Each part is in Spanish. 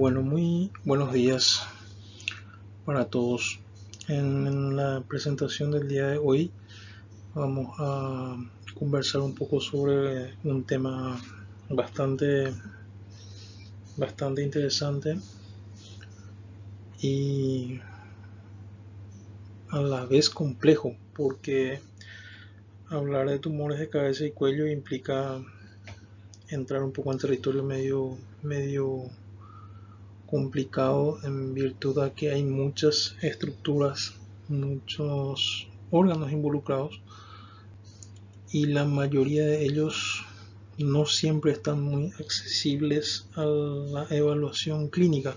Bueno, muy buenos días para todos. En la presentación del día de hoy vamos a conversar un poco sobre un tema bastante interesante y a la vez complejo, porque hablar de tumores de cabeza y cuello implica entrar un poco en territorio medio complicado, en virtud de que hay muchas estructuras, muchos órganos involucrados, y la mayoría de ellos no siempre están muy accesibles a la evaluación clínica,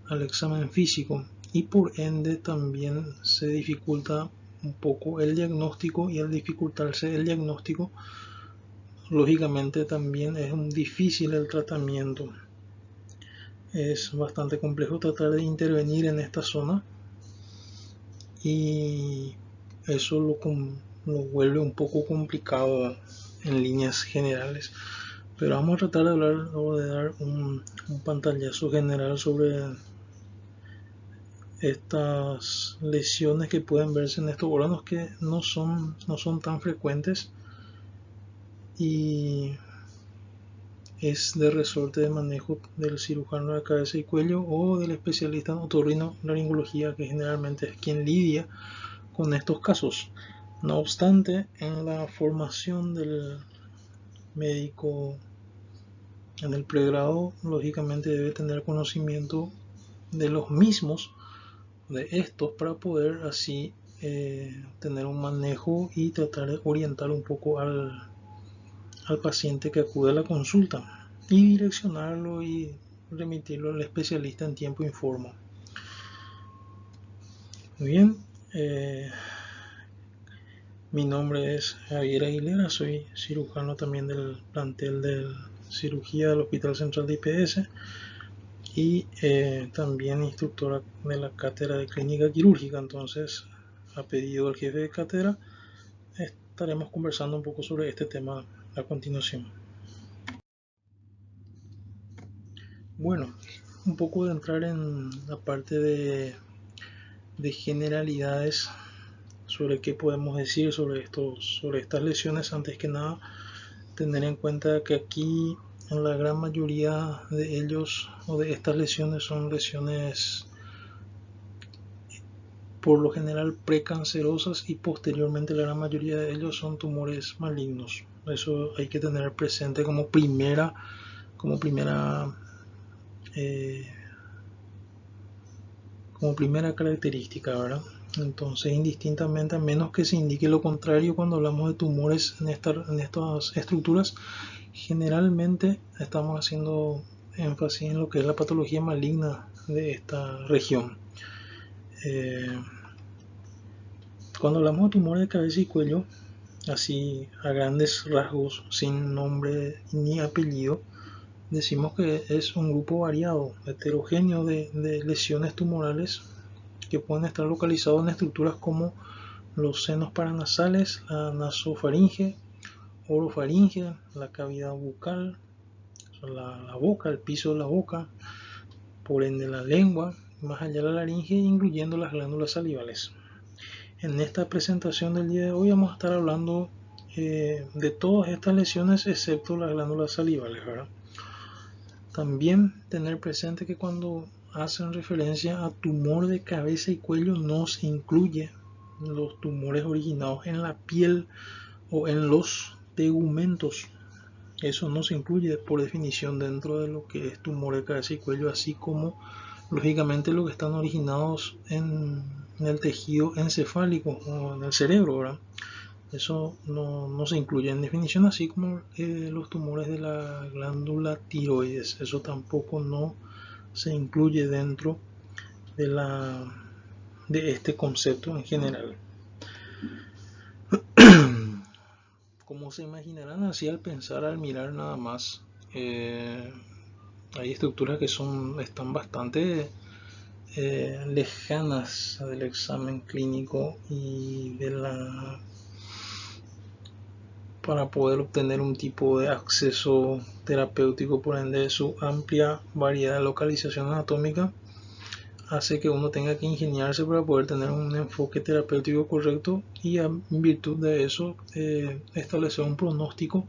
al examen físico, y por ende también se dificulta un poco el diagnóstico, y al dificultarse el diagnóstico, lógicamente también es difícil el tratamiento. Es bastante complejo tratar de intervenir en esta zona y eso lo vuelve un poco complicado en líneas generales. Pero vamos a tratar de hablar o de dar un pantallazo general sobre estas lesiones que pueden verse en estos órganos, que no son tan frecuentes y es de resorte de manejo del cirujano de cabeza y cuello o del especialista en otorrinolaringología, que generalmente es quien lidia con estos casos. No obstante, en la formación del médico en el pregrado, lógicamente debe tener conocimiento de los mismos, de estos, para poder así tener un manejo y tratar de orientar un poco al paciente que acude a la consulta y direccionarlo y remitirlo al especialista en tiempo y forma. Muy bien, mi nombre es Javier Aguilera, soy cirujano también del plantel de cirugía del Hospital Central de IPS y también instructora de la cátedra de clínica quirúrgica. Entonces, a pedido del jefe de cátedra, estaremos conversando un poco sobre este tema a continuación. Bueno, un poco de entrar en la parte de generalidades sobre qué podemos decir sobre estas lesiones. Antes que nada, tener en cuenta que aquí en la gran mayoría de ellos o de estas lesiones son lesiones por lo general precancerosas, y posteriormente la gran mayoría de ellos son tumores malignos. Eso hay que tener presente como primera eh, característica, ¿verdad? Entonces, indistintamente, a menos que se indique lo contrario, cuando hablamos de tumores en estas estructuras, generalmente estamos haciendo énfasis en lo que es la patología maligna de esta región. Cuando hablamos de tumores de cabeza y cuello, así a grandes rasgos, sin nombre ni apellido, decimos que es un grupo variado, heterogéneo de lesiones tumorales que pueden estar localizados en estructuras como los senos paranasales, la nasofaringe, orofaringe, la cavidad bucal, la boca, el piso de la boca, por ende la lengua, más allá de la laringe, incluyendo las glándulas salivales. En esta presentación del día de hoy vamos a estar hablando de todas estas lesiones excepto las glándulas salivales, ¿verdad? También tener presente que cuando hacen referencia a tumor de cabeza y cuello no se incluye los tumores originados en la piel o en los tegumentos. Eso no se incluye por definición dentro de lo que es tumor de cabeza y cuello, así como lógicamente los que están originados en el tejido encefálico o en el cerebro, ¿verdad? Eso no se incluye en definición, así como los tumores de la glándula tiroides. Eso tampoco no se incluye dentro de este concepto en general. Como se imaginarán, así al pensar, al mirar nada más, hay estructuras que están bastante lejanas del examen clínico y para poder obtener un tipo de acceso terapéutico. Por ende, su amplia variedad de localización anatómica hace que uno tenga que ingeniarse para poder tener un enfoque terapéutico correcto y en virtud de eso establecer un pronóstico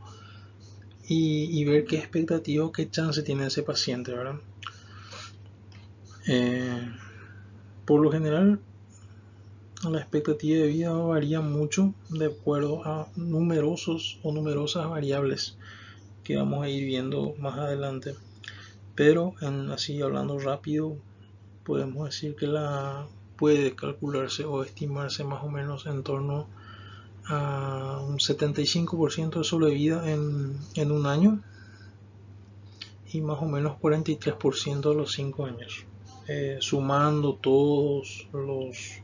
y ver qué expectativa o qué chance tiene ese paciente, ¿verdad? Por lo general, la expectativa de vida varía mucho de acuerdo a numerosas variables que vamos a ir viendo más adelante. Pero así hablando rápido, podemos decir que puede calcularse o estimarse más o menos en torno a un 75% de sobrevida en un año y más o menos 43% a los 5 años. Sumando todos los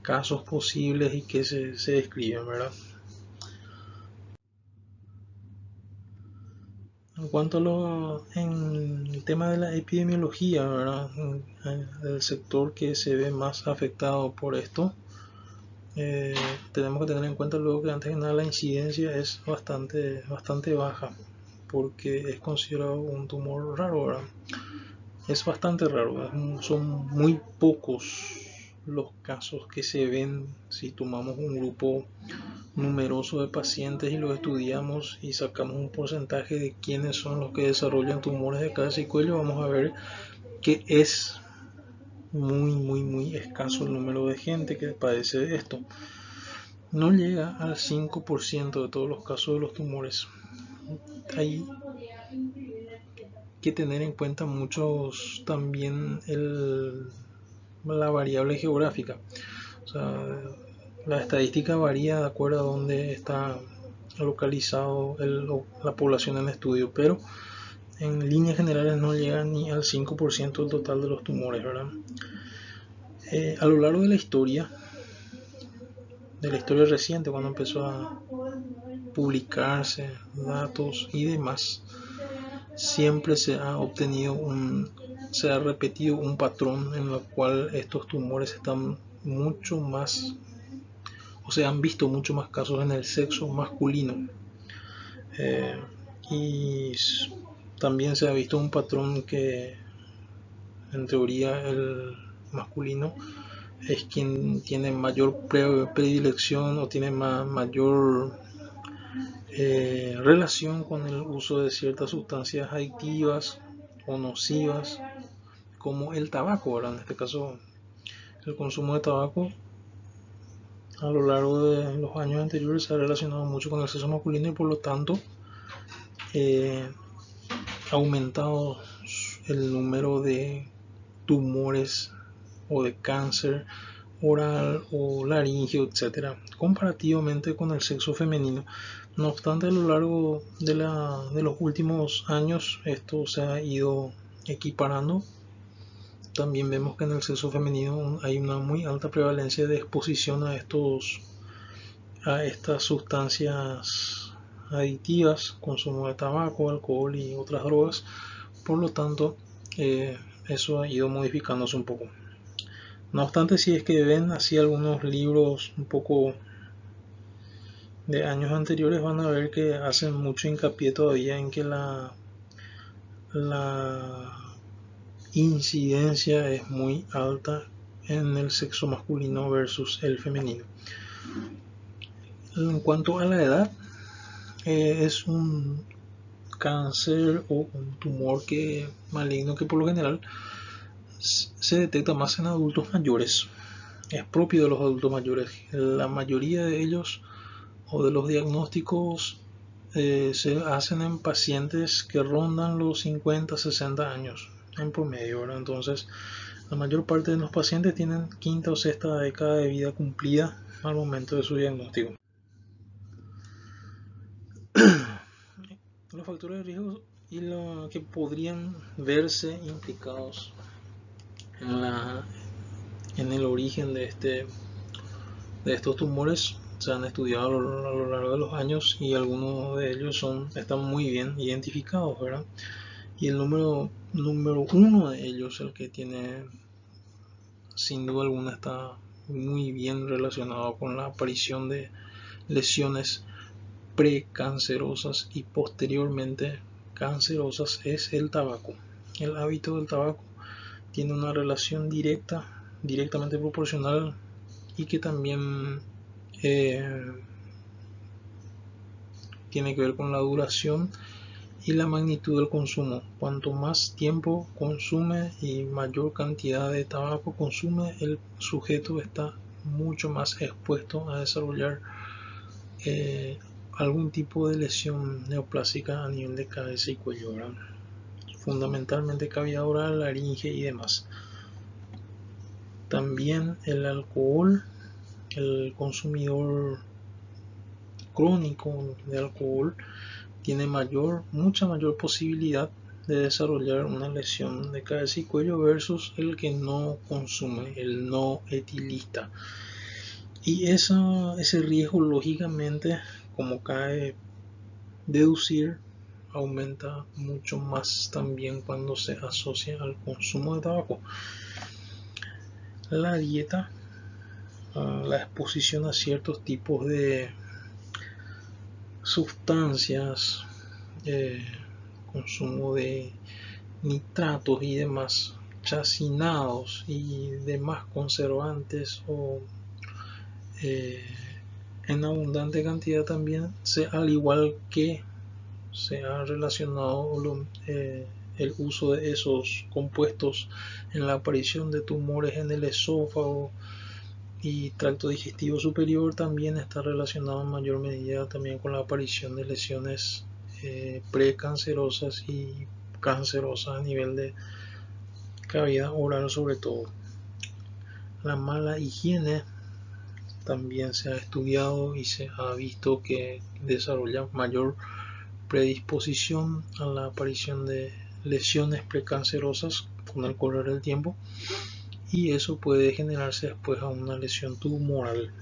casos posibles y que se describen, ¿verdad? En cuanto en el tema de la epidemiología, ¿verdad? El sector que se ve más afectado por esto, tenemos que tener en cuenta luego que antes de nada la incidencia es bastante baja, porque es considerado un tumor raro, ¿verdad? Es bastante raro, son muy pocos los casos que se ven si tomamos un grupo numeroso de pacientes y los estudiamos y sacamos un porcentaje de quiénes son los que desarrollan tumores de cabeza y cuello. Vamos a ver que es muy escaso el número de gente que padece de esto. No llega al 5% de todos los casos de los tumores. Hay que tener en cuenta muchos también la variable geográfica. O sea, la estadística varía de acuerdo a dónde está localizado la población en estudio, pero en líneas generales no llega ni al 5% del total de los tumores, ¿verdad? A lo largo de la historia reciente, cuando empezó a publicarse datos y demás, siempre se ha repetido un patrón en el cual estos tumores están mucho más, o se han visto mucho más casos en el sexo masculino. Y también se ha visto un patrón que en teoría el masculino es quien tiene mayor predilección o tiene mayor relación con el uso de ciertas sustancias adictivas o nocivas como el tabaco, ¿verdad? En este caso el consumo de tabaco a lo largo de los años anteriores se ha relacionado mucho con el sexo masculino y por lo tanto ha aumentado el número de tumores o de cáncer oral o laringio, etcétera, comparativamente con el sexo femenino. No obstante, a lo largo de los últimos años esto se ha ido equiparando. También vemos que en el sexo femenino hay una muy alta prevalencia de exposición a estas sustancias adictivas, consumo de tabaco, alcohol y otras drogas. Por lo tanto, eso ha ido modificándose un poco. No obstante, si es que ven así algunos libros un poco de años anteriores, van a ver que hacen mucho hincapié todavía en que la incidencia es muy alta en el sexo masculino versus el femenino. En cuanto a la edad, es un cáncer o un tumor maligno que por lo general se detecta más en adultos mayores. Es propio de los adultos mayores. La mayoría de ellos o de los diagnósticos se hacen en pacientes que rondan los 50-60 años en promedio, ¿verdad? Entonces la mayor parte de los pacientes tienen quinta o sexta década de vida cumplida al momento de su diagnóstico. Los factores de riesgo y lo que podrían verse implicados en el origen de estos tumores se han estudiado a lo largo de los años y algunos de ellos están muy bien identificados, ¿verdad? Y el número uno de ellos, el que tiene sin duda alguna está muy bien relacionado con la aparición de lesiones precancerosas y posteriormente cancerosas es el tabaco. El hábito del tabaco tiene una relación directamente proporcional y que también tiene que ver con la duración y la magnitud del consumo. Cuanto más tiempo consume y mayor cantidad de tabaco consume, el sujeto está mucho más expuesto a desarrollar algún tipo de lesión neoplásica a nivel de cabeza y cuello, ¿verdad? Fundamentalmente cavidad oral, laringe y demás. También el alcohol, el consumidor crónico de alcohol tiene mucha mayor posibilidad de desarrollar una lesión de cabeza y cuello versus el que no consume, el no etilista. Y ese riesgo, lógicamente, como cabe deducir, aumenta mucho más también cuando se asocia al consumo de tabaco. La dieta, la exposición a ciertos tipos de sustancias, consumo de nitratos y demás, chacinados y demás conservantes o en abundante cantidad también, al igual que se ha relacionado el uso de esos compuestos en la aparición de tumores en el esófago y tracto digestivo superior, también está relacionado en mayor medida también con la aparición de lesiones precancerosas y cancerosas a nivel de cavidad oral sobre todo. La mala higiene también se ha estudiado y se ha visto que desarrolla mayor predisposición a la aparición de lesiones precancerosas con el correr del tiempo, y eso puede generarse después a una lesión tumoral.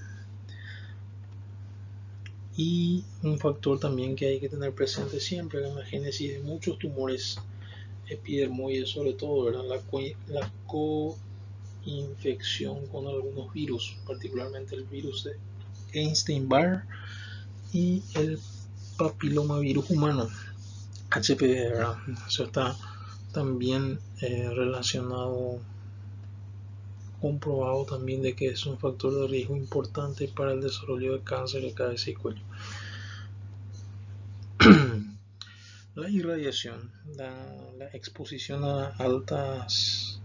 Y un factor también que hay que tener presente siempre en la génesis de muchos tumores epidermoides, sobre todo, ¿verdad? La coinfección con algunos virus, particularmente el virus de Epstein-Barr y el papilomavirus humano, HPV, ¿verdad? Eso está también relacionado, comprobado también, de que es un factor de riesgo importante para el desarrollo de cáncer de cabeza y cuello. La irradiación, la exposición a altas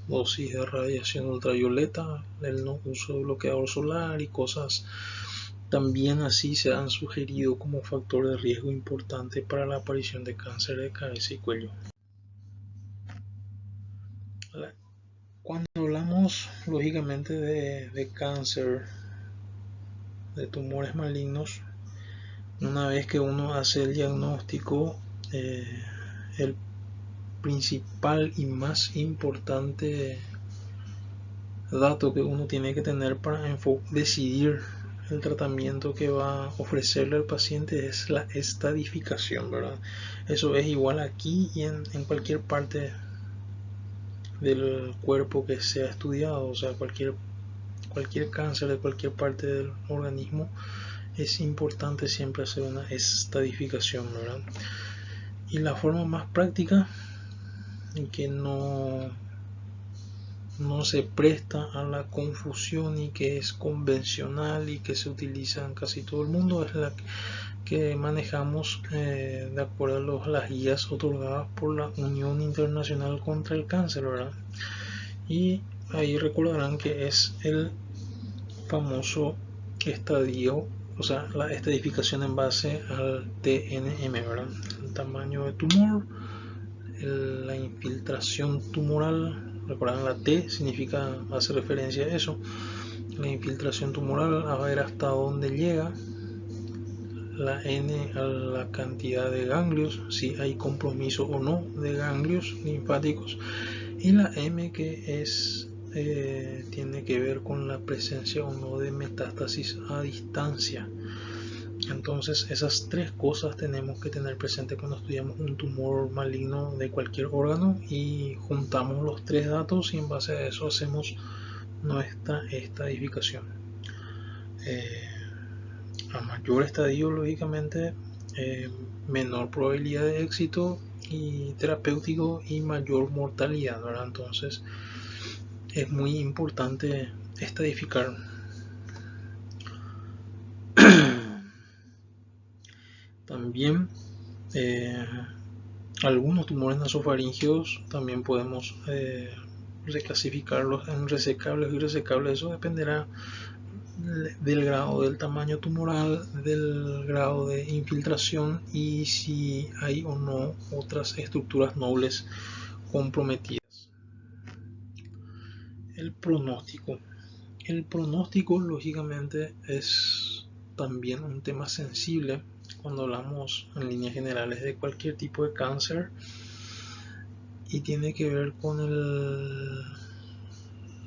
dosis de radiación ultravioleta, el no uso de bloqueador solar y cosas también así se han sugerido como factor de riesgo importante para la aparición de cáncer de cabeza y cuello. Cuando hablamos lógicamente de cáncer, de tumores malignos, una vez que uno hace el diagnóstico, el principal y más importante dato que uno tiene que tener para decidir el tratamiento que va a ofrecerle al paciente es la estadificación, ¿verdad? Eso es igual aquí y en cualquier parte del cuerpo que sea estudiado, o sea, cualquier cáncer de cualquier parte del organismo, es importante siempre hacer una estadificación, ¿verdad? Y la forma más práctica, en que no se presta a la confusión y que es convencional y que se utiliza en casi todo el mundo, es la que manejamos de acuerdo a las guías otorgadas por la Unión Internacional contra el Cáncer, ¿verdad? Y ahí recordarán que es el famoso estadio, o sea, la estadificación en base al TNM, ¿verdad? El tamaño de tumor, la infiltración tumoral. Recuerdan, la T hace referencia a eso, la infiltración tumoral, a ver hasta dónde llega. La N, a la cantidad de ganglios, si hay compromiso o no de ganglios linfáticos. Y la M, que es tiene que ver con la presencia o no de metástasis a distancia. Entonces esas tres cosas tenemos que tener presente cuando estudiamos un tumor maligno de cualquier órgano, y juntamos los tres datos y en base a eso hacemos nuestra estadificación. A mayor estadio, lógicamente, menor probabilidad de éxito y terapéutico y mayor mortalidad, ¿verdad? Entonces es muy importante estadificar. También algunos tumores nasofaringeos también podemos reclasificarlos en resecables y resecables. Eso dependerá del grado del tamaño tumoral, del grado de infiltración y si hay o no otras estructuras nobles comprometidas. El pronóstico. El pronóstico, lógicamente, es también un tema sensible cuando hablamos en líneas generales de cualquier tipo de cáncer y tiene que ver con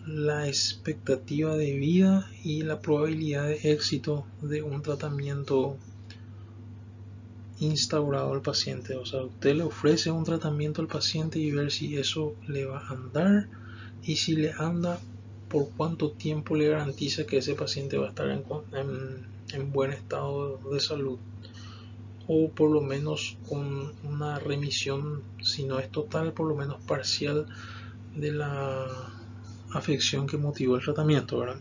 la expectativa de vida y la probabilidad de éxito de un tratamiento instaurado al paciente. O sea, usted le ofrece un tratamiento al paciente y ver si eso le va a andar, y si le anda, por cuánto tiempo le garantiza que ese paciente va a estar en buen estado de salud, o por lo menos con una remisión, si no es total, por lo menos parcial, de la afección que motivó el tratamiento, ¿verdad?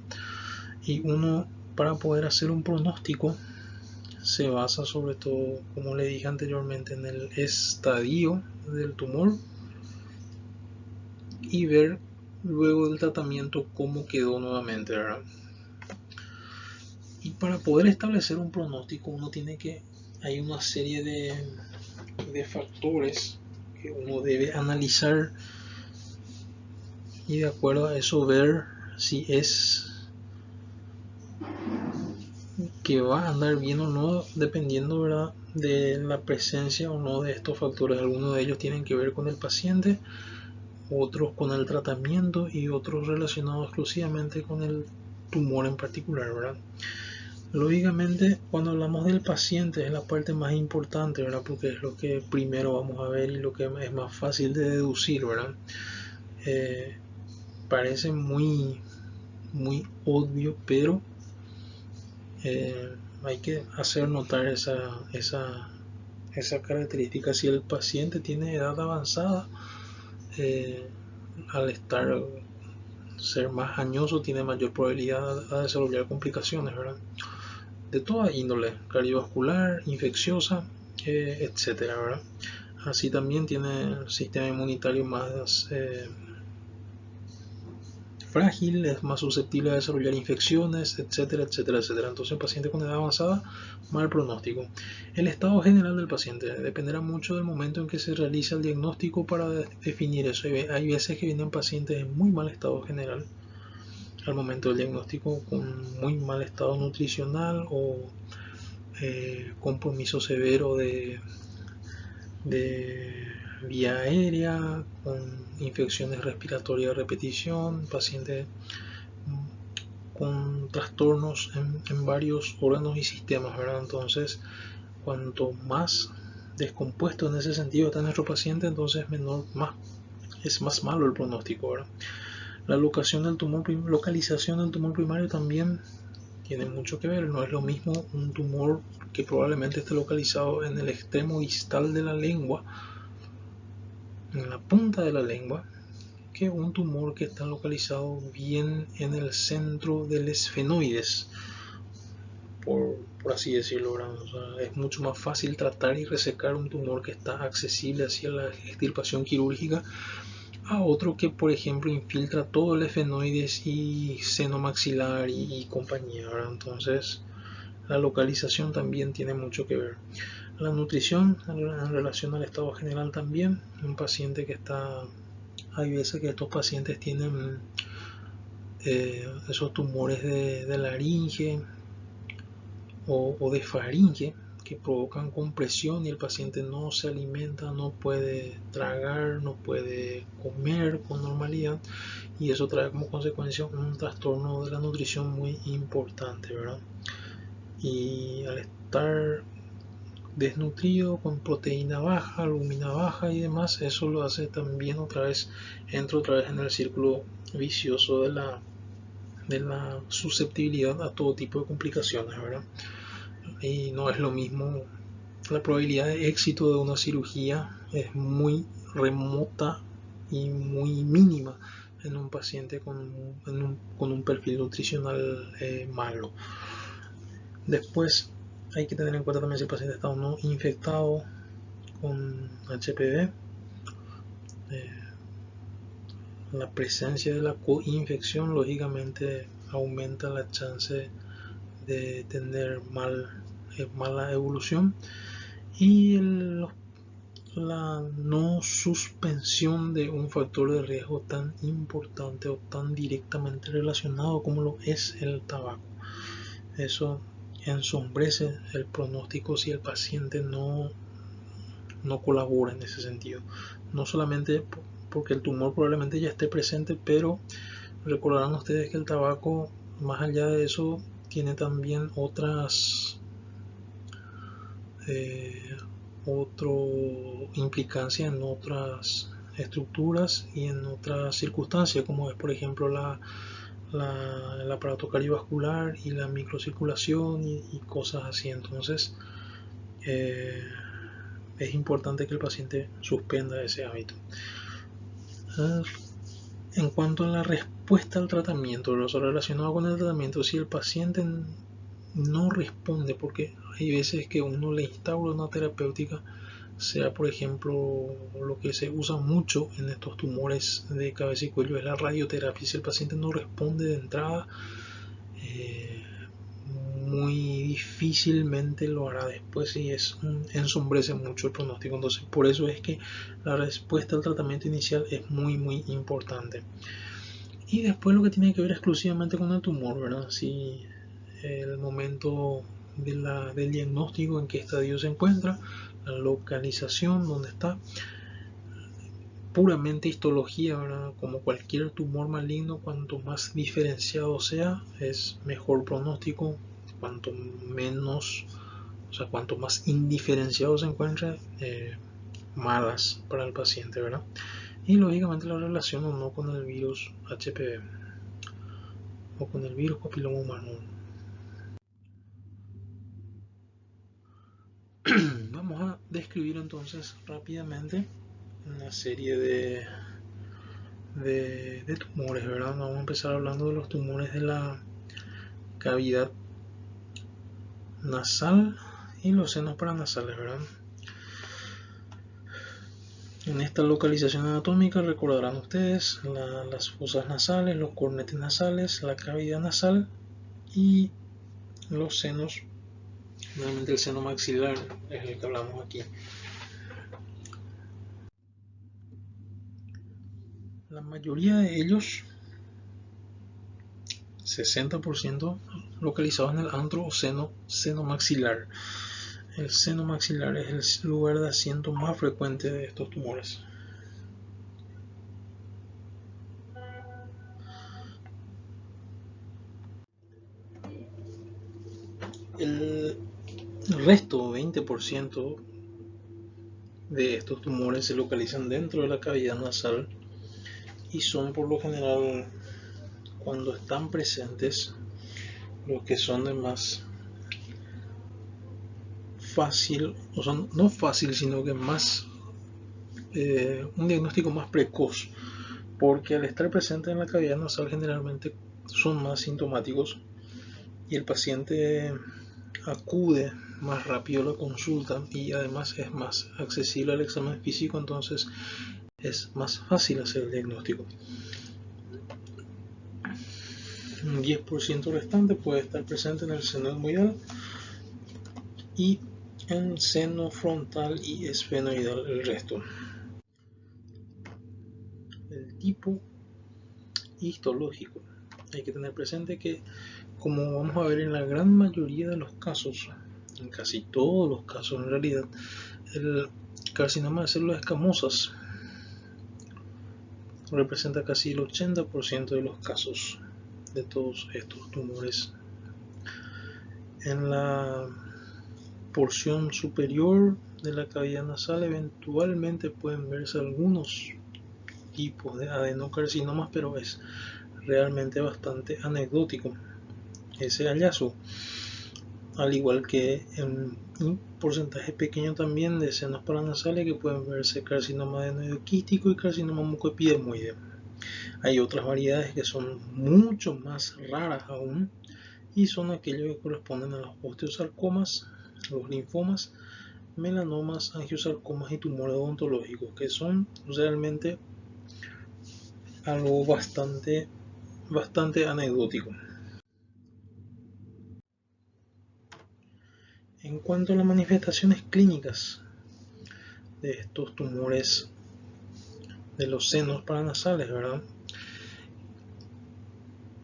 Y uno, para poder hacer un pronóstico, se basa sobre todo, como le dije anteriormente, en el estadio del tumor y ver luego del tratamiento cómo quedó nuevamente, ¿verdad? Y para poder establecer un pronóstico uno tiene que, hay una serie de factores que uno debe analizar y de acuerdo a eso ver si es que va a andar bien o no, dependiendo, ¿verdad?, de la presencia o no de estos factores. Algunos de ellos tienen que ver con el paciente, otros con el tratamiento y otros relacionados exclusivamente con el tumor en particular, ¿verdad? Lógicamente, cuando hablamos del paciente es la parte más importante, ¿verdad? Porque es lo que primero vamos a ver y lo que es más fácil de deducir, ¿verdad? Parece muy obvio, pero hay que hacer notar esa característica. Si el paciente tiene edad avanzada, al ser más añoso, tiene mayor probabilidad de desarrollar complicaciones, ¿verdad?, de toda índole, cardiovascular, infecciosa, etcétera, ¿verdad? Así también tiene el sistema inmunitario más frágil, es más susceptible a desarrollar infecciones, etcétera, etcétera, etcétera. Entonces, el paciente con edad avanzada, mal pronóstico. El estado general del paciente dependerá mucho del momento en que se realiza el diagnóstico para definir eso. Hay veces que vienen pacientes en muy mal estado general al momento del diagnóstico, con muy mal estado nutricional o compromiso severo de vía aérea, con infecciones respiratorias de repetición, pacientes con trastornos en varios órganos y sistemas, ¿verdad? Entonces, cuanto más descompuesto en ese sentido está nuestro paciente, entonces es más malo el pronóstico, ¿verdad? La localización del tumor primario también tiene mucho que ver. No es lo mismo un tumor que probablemente esté localizado en el extremo distal de la lengua, en la punta de la lengua, que un tumor que está localizado bien en el centro del esfenoides, por así decirlo, ¿verdad? O sea, es mucho más fácil tratar y resecar un tumor que está accesible hacia la extirpación quirúrgica a otro que, por ejemplo, infiltra todo el esfenoides y seno maxilar y compañía, ¿verdad? Entonces, la localización también tiene mucho que ver. La nutrición en relación al estado general también. Un paciente que está, hay veces que estos pacientes tienen esos tumores de laringe o de faringe que provocan compresión y el paciente no se alimenta, no puede tragar, no puede comer con normalidad, y eso trae como consecuencia un trastorno de la nutrición muy importante, ¿verdad? Y al estar desnutrido, con proteína baja, albúmina baja y demás, eso lo hace también entra otra vez en el círculo vicioso de la susceptibilidad a todo tipo de complicaciones, ¿verdad? y no es lo mismo. La probabilidad de éxito de una cirugía es muy remota y muy mínima en un paciente con un perfil nutricional malo. Después hay que tener en cuenta también si el paciente está o no infectado con HPV. La presencia de la coinfección lógicamente aumenta la chance de tener mala evolución, y la no suspensión de un factor de riesgo tan importante o tan directamente relacionado como lo es el tabaco. Eso ensombrece el pronóstico si el paciente no colabora en ese sentido. No solamente porque el tumor probablemente ya esté presente, pero recordarán ustedes que el tabaco, más allá de eso, tiene también otras implicancia en otras estructuras y en otras circunstancias, como es por ejemplo el aparato cardiovascular y la microcirculación y cosas así. Entonces es importante que el paciente suspenda ese hábito. En cuanto a la respuesta al tratamiento, lo relacionado con el tratamiento, si el paciente no responde, porque hay veces que uno le instaura una terapéutica, sea por ejemplo lo que se usa mucho en estos tumores de cabeza y cuello es la radioterapia. Si el paciente no responde de entrada, muy difícilmente lo hará después y ensombrece mucho el pronóstico. Entonces por eso es que la respuesta al tratamiento inicial es muy importante. Y después lo que tiene que ver exclusivamente con el tumor, ¿verdad? Si el momento del diagnóstico, en qué estadio se encuentra, la localización, dónde está, puramente histología, ¿verdad? Como cualquier tumor maligno, cuanto más diferenciado sea, es mejor pronóstico. Cuanto menos, o sea, cuanto más indiferenciado se encuentre, malas para el paciente, ¿verdad? Y lógicamente la relación o no con el virus HPV o con el virus papiloma humano. Vamos a describir entonces rápidamente una serie de tumores, ¿verdad? Vamos a empezar hablando de los tumores de la cavidad nasal y los senos paranasales, ¿verdad? En esta localización anatómica recordarán ustedes las fosas nasales, los cornetes nasales, la cavidad nasal y los senos. Nuevamente el seno maxilar es el que hablamos aquí. La mayoría de ellos, 60%, localizados en el antro o seno maxilar. El seno maxilar es el lugar de asiento más frecuente de estos tumores. El resto, 20% de estos tumores, se localizan dentro de la cavidad nasal y son por lo general, cuando están presentes, los que son de más fácil, o sea, no fácil, sino que más un diagnóstico más precoz, porque al estar presente en la cavidad nasal generalmente son más sintomáticos y el paciente acude más rápido a la consulta y además es más accesible al examen físico, entonces es más fácil hacer el diagnóstico. Un 10% restante puede estar presente en el seno etmoidal y en seno frontal y esfenoidal el resto. El tipo histológico. Hay que tener presente que, como vamos a ver en la gran mayoría de los casos, en casi todos los casos en realidad, el carcinoma de células escamosas representa casi el 80% de los casos de todos estos tumores. En la porción superior de la cavidad nasal eventualmente pueden verse algunos tipos de adenocarcinomas, pero es realmente bastante anecdótico ese hallazgo. al igual que en un porcentaje pequeño también de senos paranasales que pueden verse carcinoma adenoidoquístico y carcinoma mucoepidermoide. Hay otras variedades que son mucho más raras aún y son aquellos que corresponden a los osteosarcomas, los linfomas, melanomas, angiosarcomas y tumores odontológicos, que son realmente algo bastante anecdótico. En cuanto a las manifestaciones clínicas de estos tumores de los senos paranasales, ¿verdad?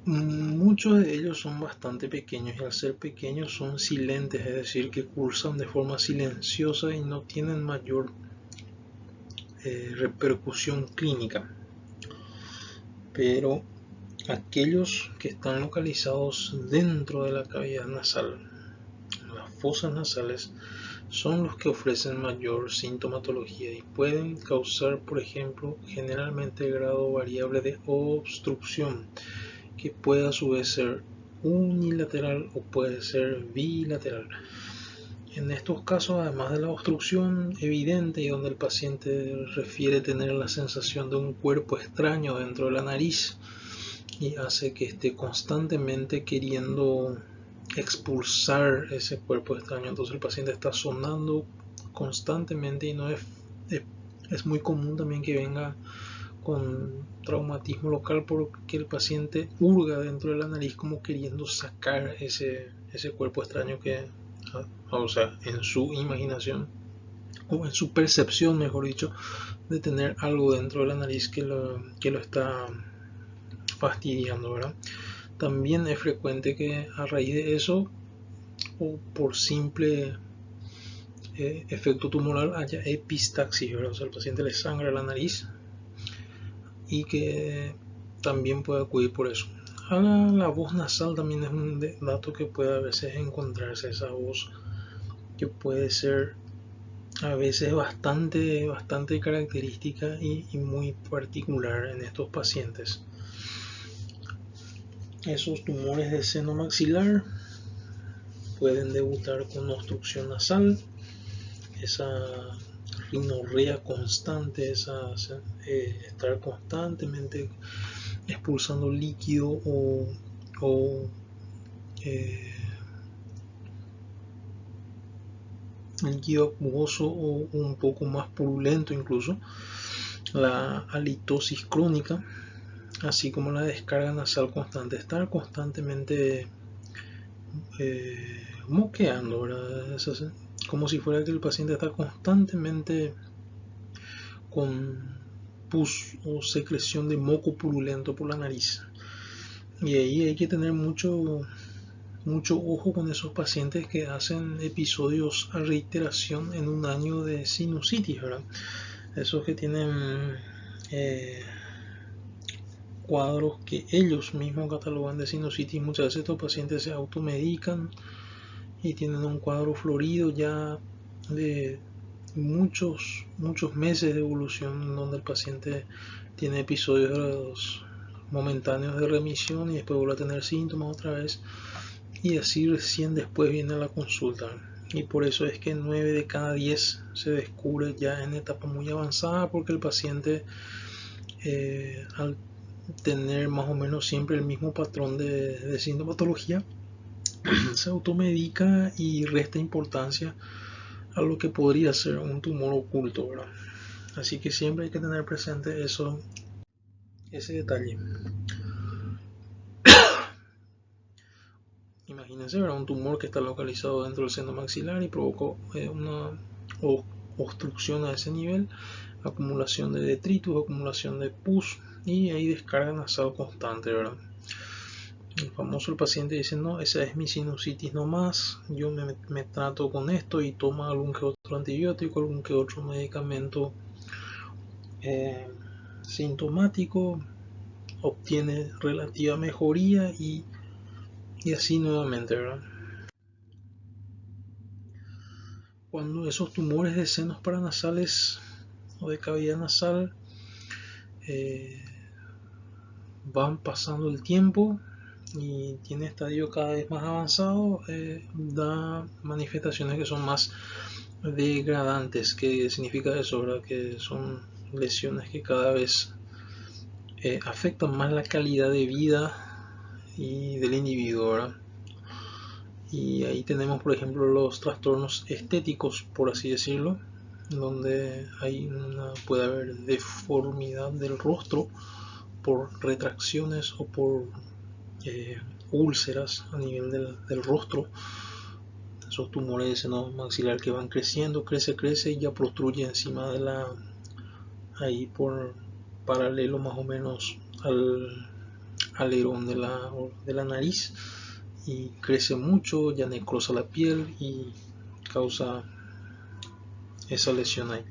Muchos de ellos son bastante pequeños y al ser pequeños son silentes, es decir, que cursan de forma silenciosa y no tienen mayor repercusión clínica. Pero aquellos que están localizados dentro de la cavidad nasal, las fosas nasales, son los que ofrecen mayor sintomatología y pueden causar, por ejemplo, generalmente grado variable de obstrucción, que puede a su vez ser unilateral o puede ser bilateral. En estos casos, además de la obstrucción evidente y donde el paciente refiere tener la sensación de un cuerpo extraño dentro de la nariz y hace que esté constantemente queriendo expulsar ese cuerpo extraño, entonces el paciente está sonando constantemente y no es muy común también que venga con traumatismo local porque el paciente hurga dentro de la nariz como queriendo sacar ese cuerpo extraño que, o sea, en su imaginación o en su percepción, mejor dicho, de tener algo dentro de la nariz que lo está fastidiando, ¿verdad? También es frecuente que a raíz de eso o por simple efecto tumoral haya epistaxis, ¿verdad? O sea, el paciente le sangra la nariz y que también puede acudir por eso. La voz nasal también es un dato que puede a veces encontrarse, esa voz que puede ser a veces bastante característica y muy particular en estos pacientes. Esos tumores de seno maxilar pueden debutar con obstrucción nasal, esa rinorrea constante, estar constantemente expulsando líquido o líquido acuoso o un poco más purulento incluso, la halitosis crónica, así como la descarga nasal constante, estar constantemente moqueando, ¿verdad? Como si fuera que el paciente está constantemente con pus o secreción de moco purulento por la nariz. Y ahí hay que tener mucho ojo con esos pacientes que hacen episodios a reiteración en un año de sinusitis, ¿verdad? Esos que tienen cuadros que ellos mismos catalogan de sinusitis. Muchas veces estos pacientes se automedican y tienen un cuadro florido ya de muchos meses de evolución donde el paciente tiene episodios momentáneos de remisión y después vuelve a tener síntomas otra vez y así recién después viene la consulta. Y por eso es que 9 de cada 10 se descubre ya en etapa muy avanzada, porque el paciente al tener más o menos siempre el mismo patrón de sintomatología se automedica y resta importancia a lo que podría ser un tumor oculto, ¿verdad? Así que siempre hay que tener presente ese detalle. Imagínense, ¿verdad? Un tumor que está localizado dentro del seno maxilar y provocó una obstrucción a ese nivel, acumulación de detritus, acumulación de pus y ahí descarga nasal constante, ¿verdad? El famoso, el paciente dice, no, esa es mi sinusitis nomás, yo me trato con esto y toma algún que otro antibiótico, algún que otro medicamento sintomático, obtiene relativa mejoría y así nuevamente, ¿verdad? Cuando esos tumores de senos paranasales o de cavidad nasal van pasando el tiempo y tiene estadio cada vez más avanzado, da manifestaciones que son más degradantes. ¿Qué significa eso? ¿Verdad? Que son lesiones que cada vez afectan más la calidad de vida y del individuo, ¿verdad? Y ahí tenemos, por ejemplo, los trastornos estéticos, por así decirlo, donde puede haber deformidad del rostro por retracciones o por eh, úlceras a nivel del rostro. Esos tumores de seno maxilar que van creciendo, crece y ya protruye encima de ahí por paralelo más o menos al alerón de la nariz, y crece mucho, ya necrosa la piel y causa esa lesión ahí.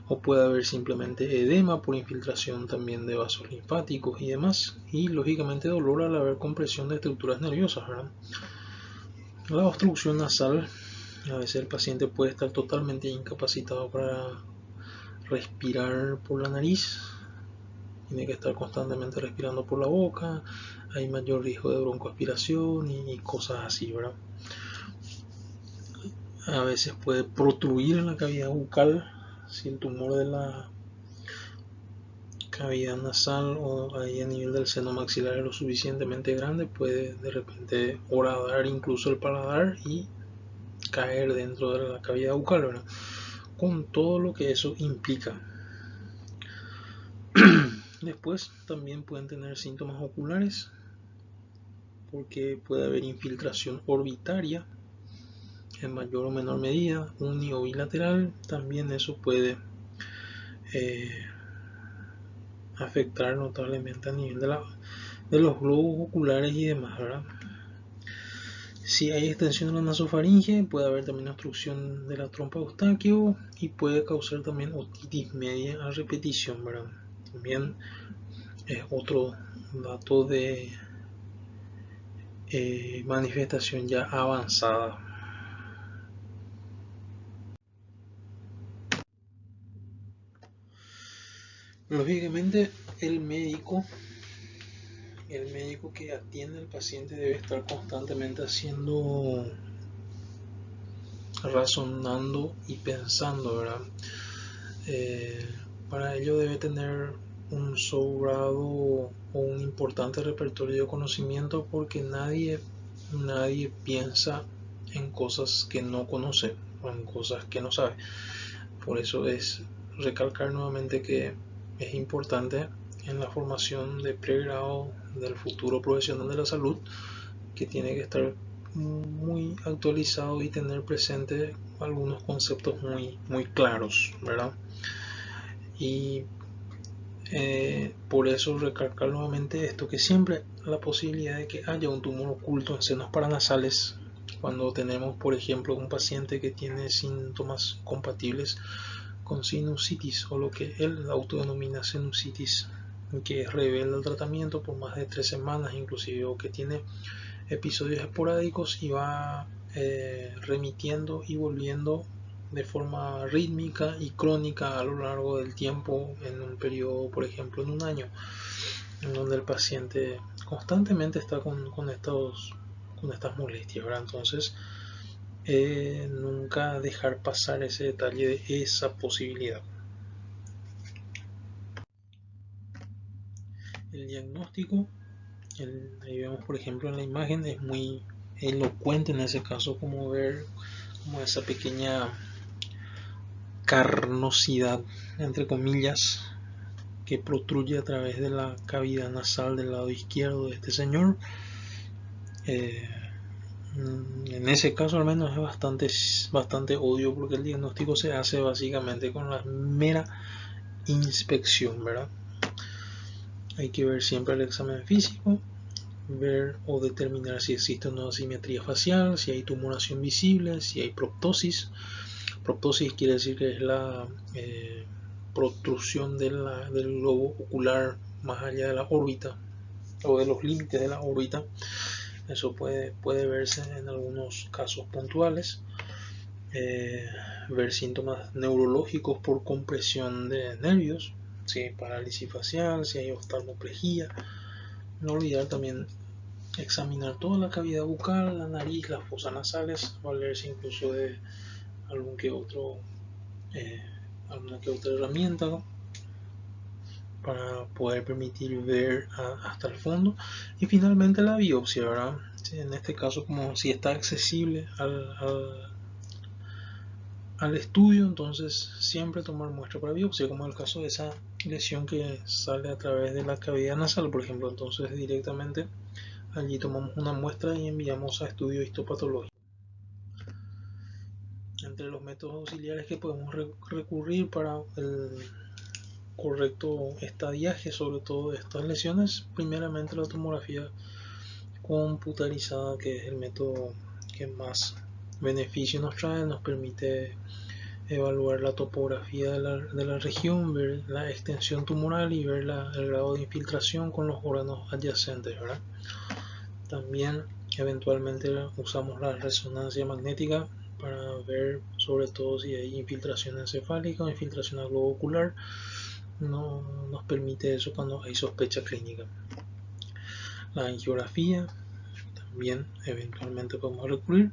O puede haber simplemente edema por infiltración también de vasos linfáticos y demás, y lógicamente dolor al haber compresión de estructuras nerviosas, ¿verdad? La obstrucción nasal, a veces el paciente puede estar totalmente incapacitado para respirar por la nariz, tiene que estar constantemente respirando por la boca, hay mayor riesgo de broncoaspiración y cosas así, ¿verdad? A veces puede protruir en la cavidad bucal si el tumor de la cavidad nasal o ahí a nivel del seno maxilar es lo suficientemente grande, puede de repente horadar incluso el paladar y caer dentro de la cavidad bucal, ¿verdad? Con todo lo que eso implica. Después también pueden tener síntomas oculares, porque puede haber infiltración orbitaria en mayor o menor medida, uni o bilateral. También eso puede afectar notablemente a nivel de los globos oculares y demás, ¿verdad? Si hay extensión de la nasofaringe, puede haber también obstrucción de la trompa de Eustaquio y puede causar también otitis media a repetición, ¿verdad? También es otro dato de manifestación ya avanzada. Lógicamente el médico que atiende al paciente debe estar constantemente razonando y pensando, ¿verdad? Para ello debe tener un sobrado o un importante repertorio de conocimiento, porque nadie piensa en cosas que no conoce o en cosas que no sabe. Por eso es recalcar nuevamente que es importante en la formación de pregrado del futuro profesional de la salud, que tiene que estar muy actualizado y tener presente algunos conceptos muy claros, ¿verdad? Y por eso recalcar nuevamente esto, que siempre la posibilidad de que haya un tumor oculto en senos paranasales, cuando tenemos por ejemplo un paciente que tiene síntomas compatibles con sinusitis, o lo que él autodenomina sinusitis, que es rebelde al tratamiento por más de 3 semanas inclusive, o que tiene episodios esporádicos y va remitiendo y volviendo de forma rítmica y crónica a lo largo del tiempo, en un periodo, por ejemplo, en un año, en donde el paciente constantemente está con estas molestias, ¿verdad? Entonces, nunca dejar pasar ese detalle de esa posibilidad. El diagnóstico, ahí vemos por ejemplo en la imagen, es muy elocuente en ese caso, como ver como esa pequeña carnosidad, entre comillas, que protruye a través de la cavidad nasal del lado izquierdo de este señor. En ese caso al menos es bastante obvio, porque el diagnóstico se hace básicamente con la mera inspección, ¿verdad? Hay que ver siempre el examen físico, ver o determinar si existe una asimetría facial, si hay tumoración visible, si hay proptosis. Proptosis quiere decir que es la protrusión del globo ocular más allá de la órbita o de los límites de la órbita. Eso puede verse en algunos casos puntuales. Ver síntomas neurológicos por compresión de nervios, si hay parálisis facial, si hay oftalmoplejía. No olvidar también examinar toda la cavidad bucal, la nariz, las fosas nasales, valerse incluso de algún que otro, alguna que otra herramienta, ¿no?, para poder permitir ver hasta el fondo. Y finalmente la biopsia, ¿verdad? En este caso, como si está accesible al estudio, entonces siempre tomar muestra para biopsia, como en el caso de esa lesión que sale a través de la cavidad nasal, por ejemplo. Entonces directamente allí tomamos una muestra y enviamos a estudio histopatológico. Entre los métodos auxiliares que podemos recurrir para el correcto estadiaje, sobre todo de estas lesiones, primeramente la tomografía computarizada, que es el método que más beneficio nos trae. Nos permite evaluar la topografía de la región, ver la extensión tumoral y ver el grado de infiltración con los órganos adyacentes, ¿verdad? También eventualmente usamos la resonancia magnética para ver sobre todo si hay infiltración encefálica o infiltración al globo ocular. No nos permite eso cuando hay sospecha clínica. La angiografía también eventualmente podemos recurrir.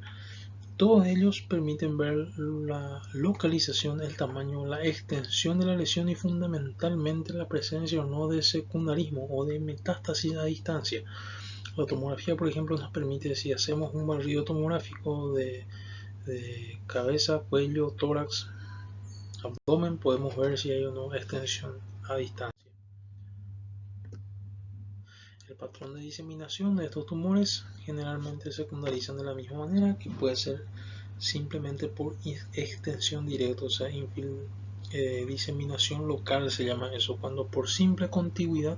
Todos ellos permiten ver la localización, el tamaño, la extensión de la lesión y fundamentalmente la presencia o no de secundarismo o de metástasis a distancia. La tomografía, por ejemplo, nos permite, si hacemos un barrido tomográfico de cabeza, cuello, tórax, abdomen, podemos ver si hay o no extensión a distancia. El patrón de diseminación de estos tumores generalmente secundarizan de la misma manera, que puede ser simplemente por extensión directa, o sea, diseminación local se llama eso, cuando por simple contigüidad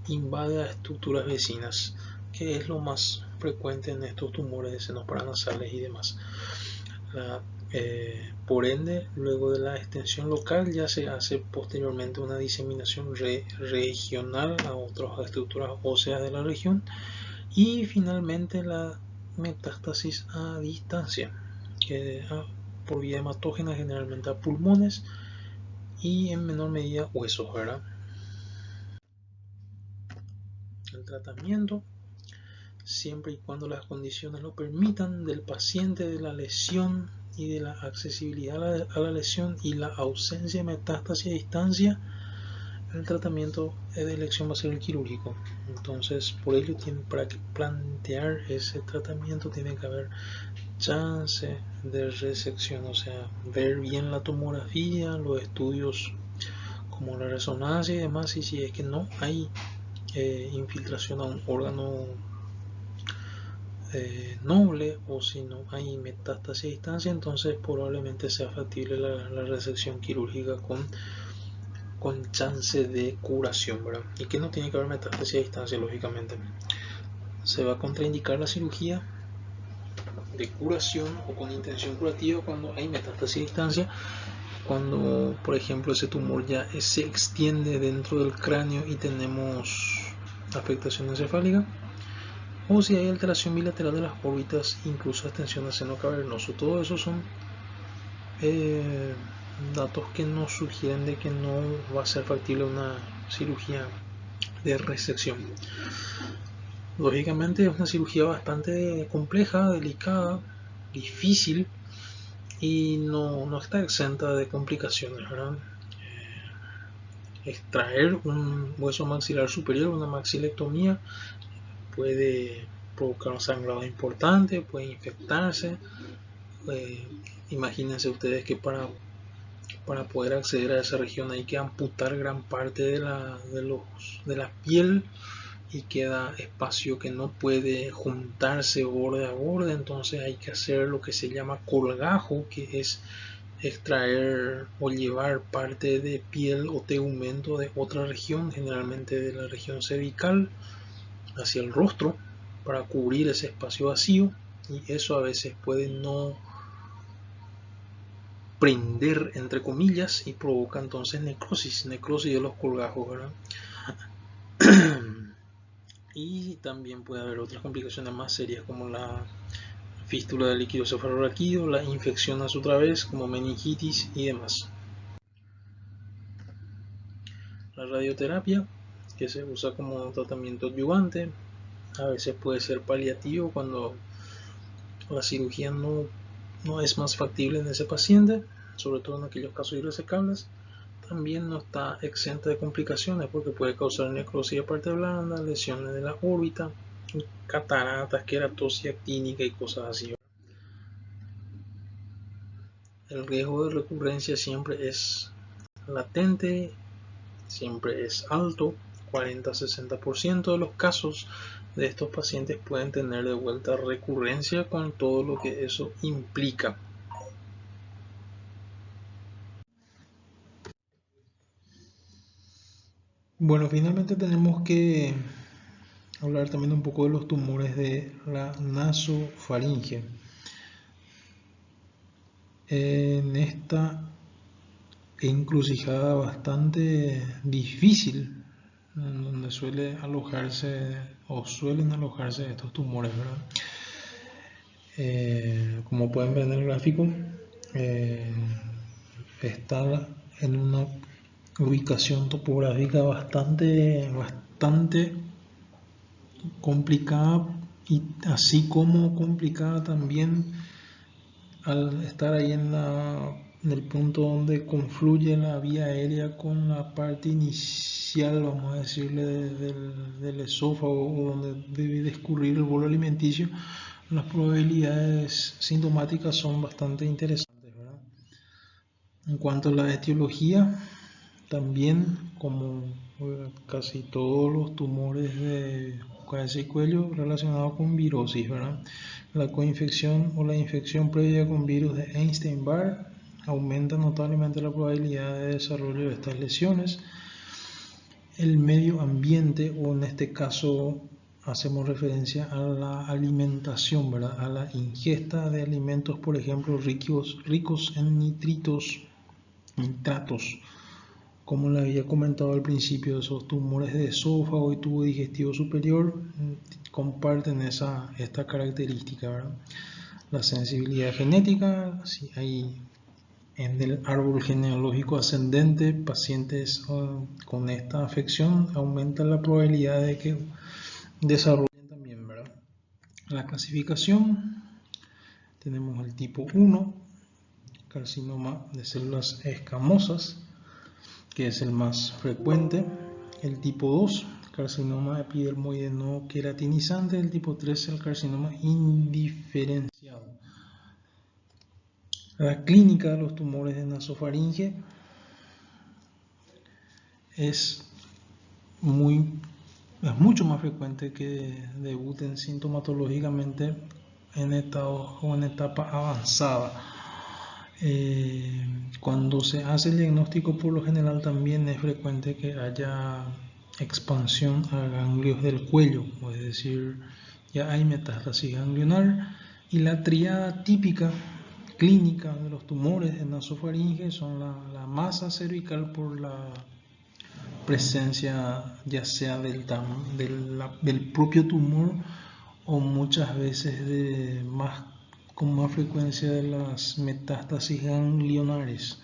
invade a estructuras vecinas, que es lo más frecuente en estos tumores de senos paranasales y demás. Por ende, luego de la extensión local ya se hace posteriormente una diseminación regional a otras estructuras óseas de la región, y finalmente la metástasis a distancia, que por vía hematógena generalmente a pulmones y en menor medida huesos, ¿verdad? El tratamiento, siempre y cuando las condiciones lo permitan, del paciente, de la lesión y de la accesibilidad a la lesión y la ausencia de metástasis a distancia, el tratamiento de elección va a ser el quirúrgico. Entonces, por ello, para plantear ese tratamiento tiene que haber chance de resección, o sea, ver bien la tomografía, los estudios como la resonancia y demás, y si es que no hay infiltración a un órgano noble, o si no hay metástasis a distancia, entonces probablemente sea factible la resección quirúrgica con chance de curación, ¿verdad? Y que no tiene que haber metástasis a distancia, lógicamente. Se va a contraindicar la cirugía de curación o con intención curativa cuando hay metástasis a distancia, cuando por ejemplo ese tumor ya se extiende dentro del cráneo y tenemos afectación encefálica, o si hay alteración bilateral de las órbitas, incluso extensión del seno cavernoso. Todo eso son datos que nos sugieren de que no va a ser factible una cirugía de resección. Lógicamente es una cirugía bastante compleja, delicada, difícil y no está exenta de complicaciones, ¿verdad? Extraer un hueso maxilar superior, una maxilectomía, puede provocar un sangrado importante, puede infectarse. Imagínense ustedes que para poder acceder a esa región hay que amputar gran parte de la piel y queda espacio que no puede juntarse borde a borde, entonces hay que hacer lo que se llama colgajo, que es extraer o llevar parte de piel o tegumento de otra región, generalmente de la región cervical, hacia el rostro para cubrir ese espacio vacío, y eso a veces puede no prender, entre comillas, y provoca entonces necrosis de los colgajos, ¿verdad? Y también puede haber otras complicaciones más serias como la fístula del líquido cefalorraquídeo, la infección a su través como meningitis y demás. La radioterapia, que se usa como tratamiento adyuvante, A veces puede ser paliativo cuando la cirugía no es más factible en ese paciente, sobre todo en aquellos casos irresecables. También no está exenta de complicaciones porque puede causar necrosis de parte blanda, lesiones de la órbita, cataratas, queratosis actínica y cosas así. El riesgo de recurrencia siempre es latente, siempre es alto. 40-60% de los casos de estos pacientes pueden tener de vuelta recurrencia con todo lo que eso implica. Bueno, finalmente tenemos que hablar también un poco de los tumores de la nasofaringe. En esta encrucijada bastante difícil, en donde suelen alojarse estos tumores, ¿verdad? Como pueden ver en el gráfico, está en una ubicación topográfica bastante complicada, y así como complicada también al estar ahí en el punto donde confluye la vía aérea con la parte inicial, vamos a decirle, del esófago, o donde debe discurrir el bolo alimenticio. Las probabilidades sintomáticas son bastante interesantes, ¿verdad? En cuanto a la etiología, también como casi todos los tumores de cabeza y cuello relacionados con virosis, ¿verdad? La coinfección o la infección previa con virus de Epstein-Barr aumenta notablemente la probabilidad de desarrollo de estas lesiones. El medio ambiente, o en este caso hacemos referencia a la alimentación, ¿verdad? A la ingesta de alimentos, por ejemplo, ricos en nitratos, como le había comentado al principio. Esos tumores de esófago y tubo digestivo superior comparten esta característica, ¿verdad? La sensibilidad genética, si hay en el árbol genealógico ascendente pacientes con esta afección, aumenta la probabilidad de que desarrollen también, ¿verdad? La clasificación, tenemos el tipo 1, carcinoma de células escamosas, que es el más frecuente. El tipo 2, carcinoma epidermoide no queratinizante. El tipo 3, el carcinoma indiferenciado. La clínica de los tumores de nasofaringe es mucho más frecuente que debuten sintomatológicamente en estado o en etapa avanzada. Cuando se hace el diagnóstico, por lo general también es frecuente que haya expansión a ganglios del cuello, es decir, ya hay metástasis ganglionar. Y la triada típica clínica de los tumores de nasofaringe son la masa cervical por la presencia ya sea del propio tumor, o muchas veces con más frecuencia de las metástasis ganglionares,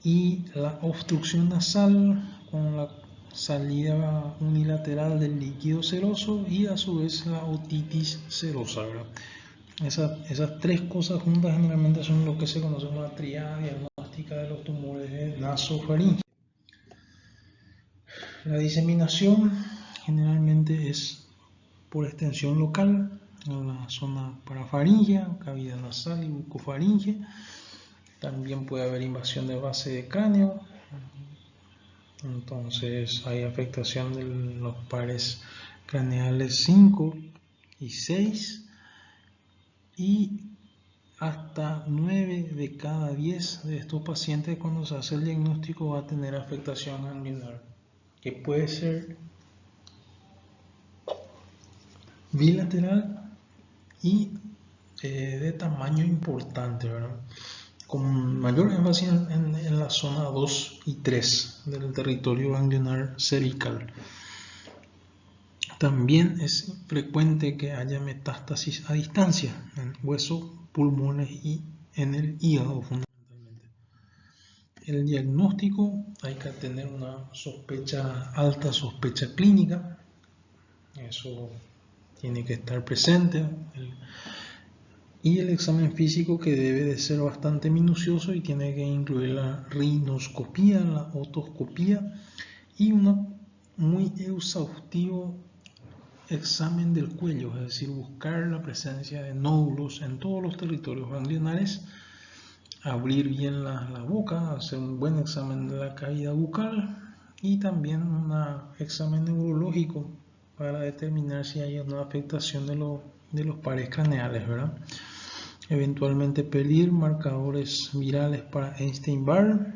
y la obstrucción nasal con la salida unilateral del líquido seroso, y a su vez la otitis serosa, ¿verdad? Esas tres cosas juntas generalmente son lo que se conoce como la triada diagnóstica de los tumores de nasofaringe. La diseminación generalmente es por extensión local en la zona parafaringea, cavidad nasal y bucofaringe. También puede haber invasión de base de cráneo. Entonces hay afectación de los pares craneales 5 y 6, y hasta 9 de cada 10 de estos pacientes, cuando se hace el diagnóstico, va a tener afectación ganglionar, que puede ser bilateral y de tamaño importante, ¿verdad? Con mayor énfasis en la zona 2 y 3 del territorio ganglionar cervical. También es frecuente que haya metástasis a distancia en hueso, pulmones y en el hígado fundamentalmente. El diagnóstico, hay que tener una alta sospecha clínica, Eso tiene que estar presente. Y el examen físico, que debe de ser bastante minucioso y tiene que incluir la rinoscopía, la otoscopía y un muy exhaustivo examen del cuello, es decir, buscar la presencia de nódulos en todos los territorios ganglionares, abrir bien la boca, hacer un buen examen de la cavidad bucal y también un examen neurológico para determinar si hay una afectación de los pares craneales, ¿verdad? Eventualmente pedir marcadores virales para Epstein-Barr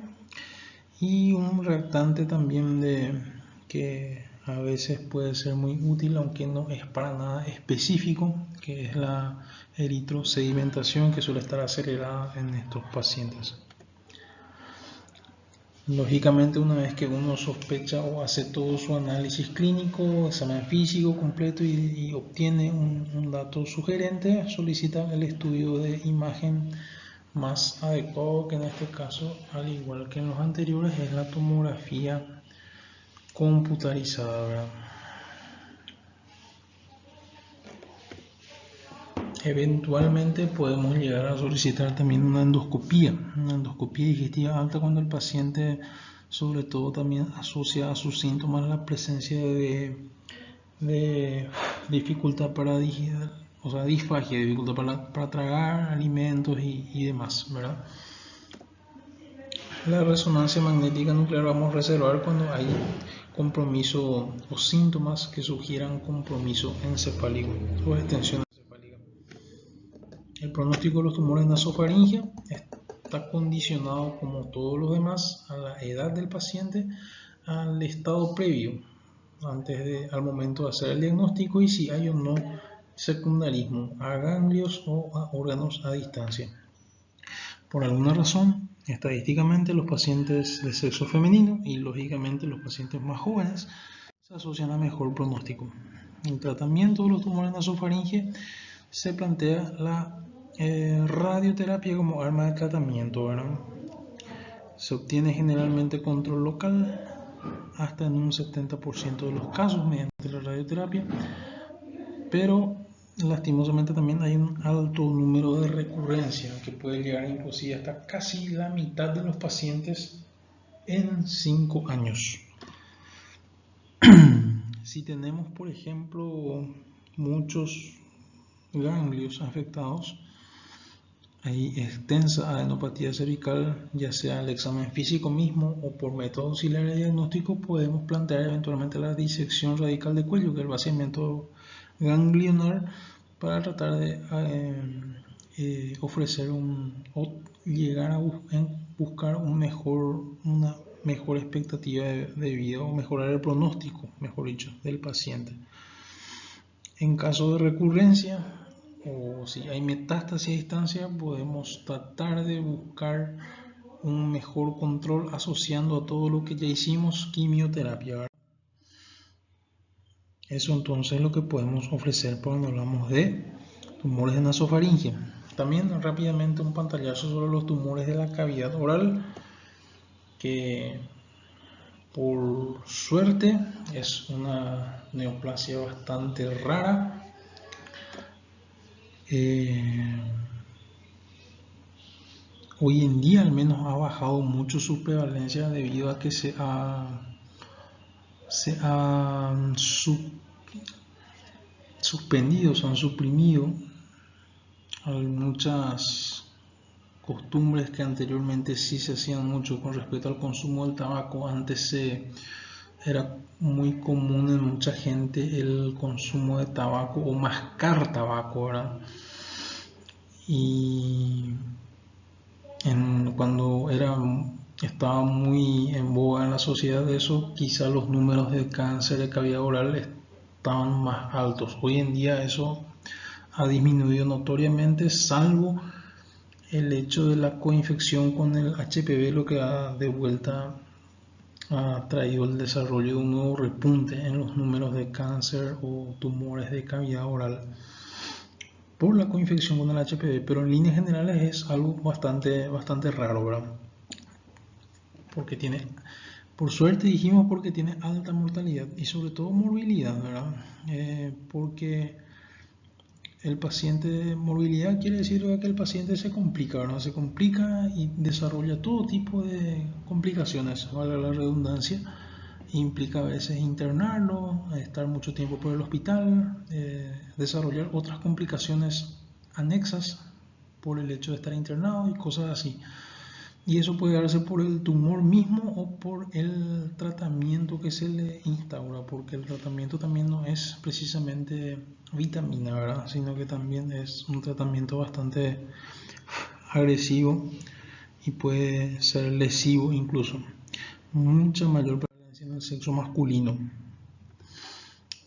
y un reactante también que a veces puede ser muy útil, aunque no es para nada específico, que es la eritrosedimentación, que suele estar acelerada en estos pacientes. Lógicamente, una vez que uno sospecha o hace todo su análisis clínico, examen físico completo y obtiene un dato sugerente, solicita el estudio de imagen más adecuado, que en este caso, al igual que en los anteriores, es la tomografía computarizada, ¿verdad? Eventualmente podemos llegar a solicitar también una endoscopía digestiva alta, cuando el paciente sobre todo también asocia a sus síntomas la presencia de dificultad para digerir, o sea, disfagia, dificultad para tragar alimentos y demás, ¿verdad? La resonancia magnética nuclear vamos a reservar cuando hay compromiso o síntomas que sugieran compromiso encefálico o extensión encefálica. El pronóstico de los tumores nasofaringe está condicionado, como todos los demás, a la edad del paciente, al estado previo, al momento de hacer el diagnóstico, y si hay o no secundarismo a ganglios o a órganos a distancia. Por alguna razón, estadísticamente, los pacientes de sexo femenino y lógicamente los pacientes más jóvenes se asocian a mejor pronóstico. En el tratamiento de los tumores nasofaringe se plantea la radioterapia como arma de tratamiento, ¿verdad? Se obtiene generalmente control local hasta en un 70% de los casos mediante la radioterapia, pero lastimosamente también hay un alto número de recurrencia, que puede llegar inclusive hasta casi la mitad de los pacientes en 5 años. Si tenemos, por ejemplo, muchos ganglios afectados, hay extensa adenopatía cervical, ya sea el examen físico mismo o por método auxiliar de diagnóstico, podemos plantear eventualmente la disección radical de cuello, que es el vaciamiento ganglionar, para tratar de ofrecer o llegar a buscar una mejor expectativa de vida, o mejorar el pronóstico, mejor dicho, del paciente. En caso de recurrencia, o si hay metástasis a distancia, podemos tratar de buscar un mejor control asociando a todo lo que ya hicimos quimioterapia, ¿verdad? Eso entonces es lo que podemos ofrecer cuando hablamos de tumores de nasofaringe. También rápidamente un pantallazo sobre los tumores de la cavidad oral, que por suerte es una neoplasia bastante rara. Hoy en día al menos ha bajado mucho su prevalencia, debido a que se han suspendido, se han suprimido muchas costumbres que anteriormente sí se hacían mucho con respecto al consumo del tabaco. Antes era muy común en mucha gente el consumo de tabaco o mascar tabaco, ¿verdad? Y cuando estaba muy en boga en la sociedad eso, quizá los números de cáncer de cavidad oral estaban más altos. Hoy en día eso ha disminuido notoriamente, salvo el hecho de la coinfección con el HPV, lo que ha traído el desarrollo de un nuevo repunte en los números de cáncer o tumores de cavidad oral por la coinfección con el HPV, pero en líneas generales es algo bastante raro, ¿verdad? Porque tiene Por suerte dijimos porque tiene alta mortalidad y sobre todo morbilidad, ¿verdad? Porque el paciente, morbilidad quiere decir que el paciente se complica, ¿verdad? Se complica y desarrolla todo tipo de complicaciones, vale la redundancia. Implica a veces internarlo, estar mucho tiempo por el hospital, desarrollar otras complicaciones anexas por el hecho de estar internado y cosas así. Y eso puede darse por el tumor mismo o por el tratamiento que se le instaura, porque el tratamiento también no es precisamente vitamina, ¿verdad? Sino que también es un tratamiento bastante agresivo y puede ser lesivo incluso. Mucha mayor prevalencia en el sexo masculino.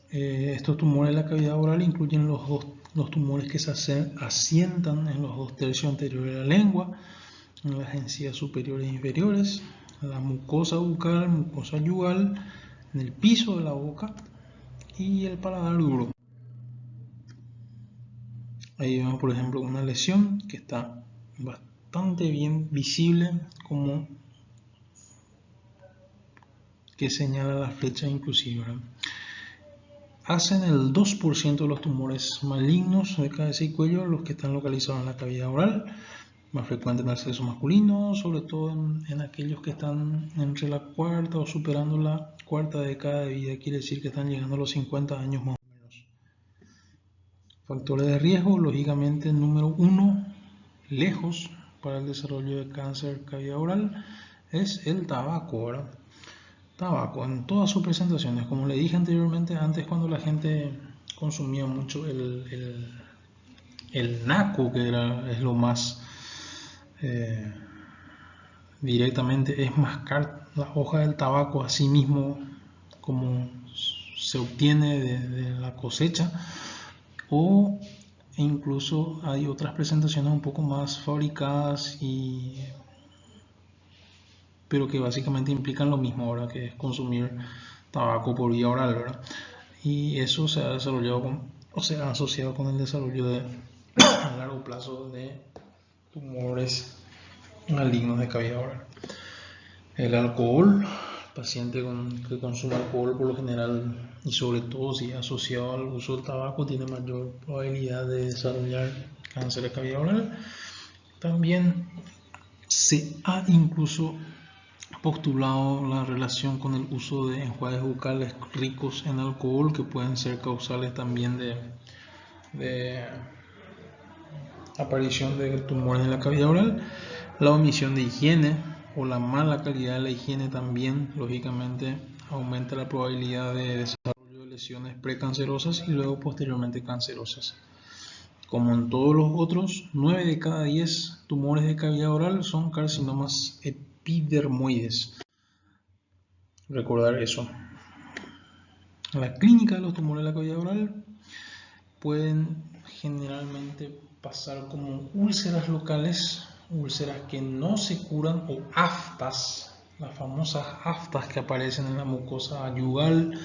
Estos tumores de la cavidad oral incluyen los tumores que se asientan en los 2/3 anteriores de la lengua, en las encías superiores e inferiores, la mucosa bucal, mucosa yugal, en el piso de la boca y el paladar duro. Ahí vemos, por ejemplo, una lesión que está bastante bien visible, como que señala la flecha inclusive, ¿verdad? Hacen el 2% de los tumores malignos de cabeza y cuello los que están localizados en la cavidad oral, más frecuente en el sexo masculino, sobre todo en aquellos que están entre la cuarta o superando la cuarta década de vida, quiere decir que están llegando a los 50 años más o menos. Factores de riesgo, lógicamente, número 1, lejos para el desarrollo de cáncer de cavidad oral, es el tabaco, ¿verdad? Tabaco en todas sus presentaciones, como le dije anteriormente, antes cuando la gente consumía mucho el naco, que es lo más directamente, es mascar la hoja del tabaco así mismo como se obtiene de la cosecha, o incluso hay otras presentaciones un poco más fabricadas pero que básicamente implican lo mismo ahora, que es consumir tabaco por vía oral, ¿verdad? Y eso se ha desarrollado o se ha asociado con el desarrollo a largo plazo de tumores malignos de cavidad oral. El alcohol, el paciente que consume alcohol por lo general, y sobre todo si asociado al uso del tabaco, tiene mayor probabilidad de desarrollar cáncer de cavidad oral. También se ha incluso postulado la relación con el uso de enjuagues bucales ricos en alcohol, que pueden ser causales también de aparición de tumores en la cavidad oral. La omisión de higiene o la mala calidad de la higiene también, lógicamente, aumenta la probabilidad de desarrollo de lesiones precancerosas y luego posteriormente cancerosas. Como en todos los otros, 9 de cada 10 tumores de cavidad oral son carcinomas epidermoides. Recordar eso. La clínica de los tumores de la cavidad oral pueden generalmente pasar como úlceras locales, úlceras que no se curan, o aftas, las famosas aftas que aparecen en la mucosa yugal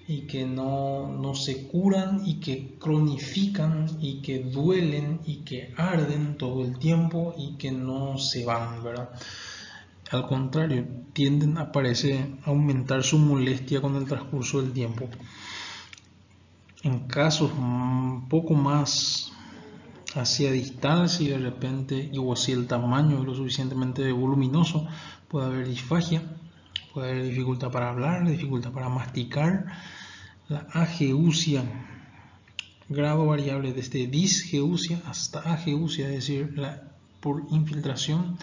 y que no se curan y que cronifican y que duelen y que arden todo el tiempo y que no se van, ¿verdad? Al contrario, tienden a aumentar su molestia con el transcurso del tiempo. En casos un poco más hacia distal, si de repente, o si el tamaño es lo suficientemente voluminoso, puede haber disfagia, puede haber dificultad para hablar, dificultad para masticar, la ageusia, grado variable desde disgeusia hasta ageusia, es decir, por infiltración,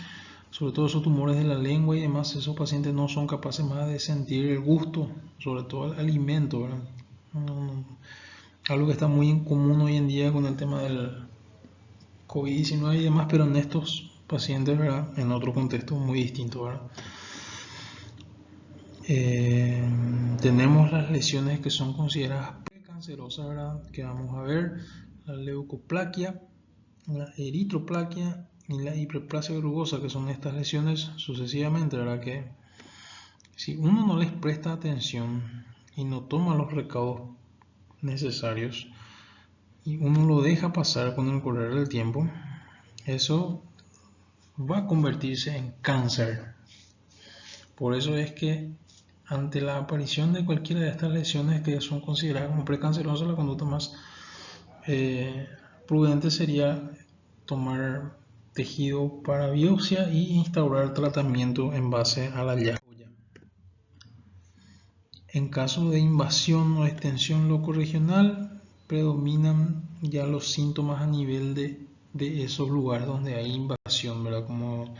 sobre todo esos tumores de la lengua y demás, esos pacientes no son capaces más de sentir el gusto, sobre todo el alimento, ¿verdad? Algo que está muy en común hoy en día con el tema del COVID-19 y demás, pero en estos pacientes, ¿verdad?, en otro contexto muy distinto, ¿verdad? Tenemos las lesiones que son consideradas precancerosas, ¿verdad?, que vamos a ver: la leucoplaquia, la eritroplaquia y la hiperplasia rugosa, que son estas lesiones sucesivamente, ¿verdad?, que si uno no les presta atención y no toma los recaudos necesarios y uno lo deja pasar con el correr del tiempo, eso va a convertirse en cáncer. Por eso es que ante la aparición de cualquiera de estas lesiones que son consideradas como precancerosas, la conducta más prudente sería tomar tejido para biopsia y instaurar tratamiento en base al hallazgo. En caso de invasión o extensión locorregional, predominan ya los síntomas a nivel de esos lugares donde hay invasión, ¿verdad? Como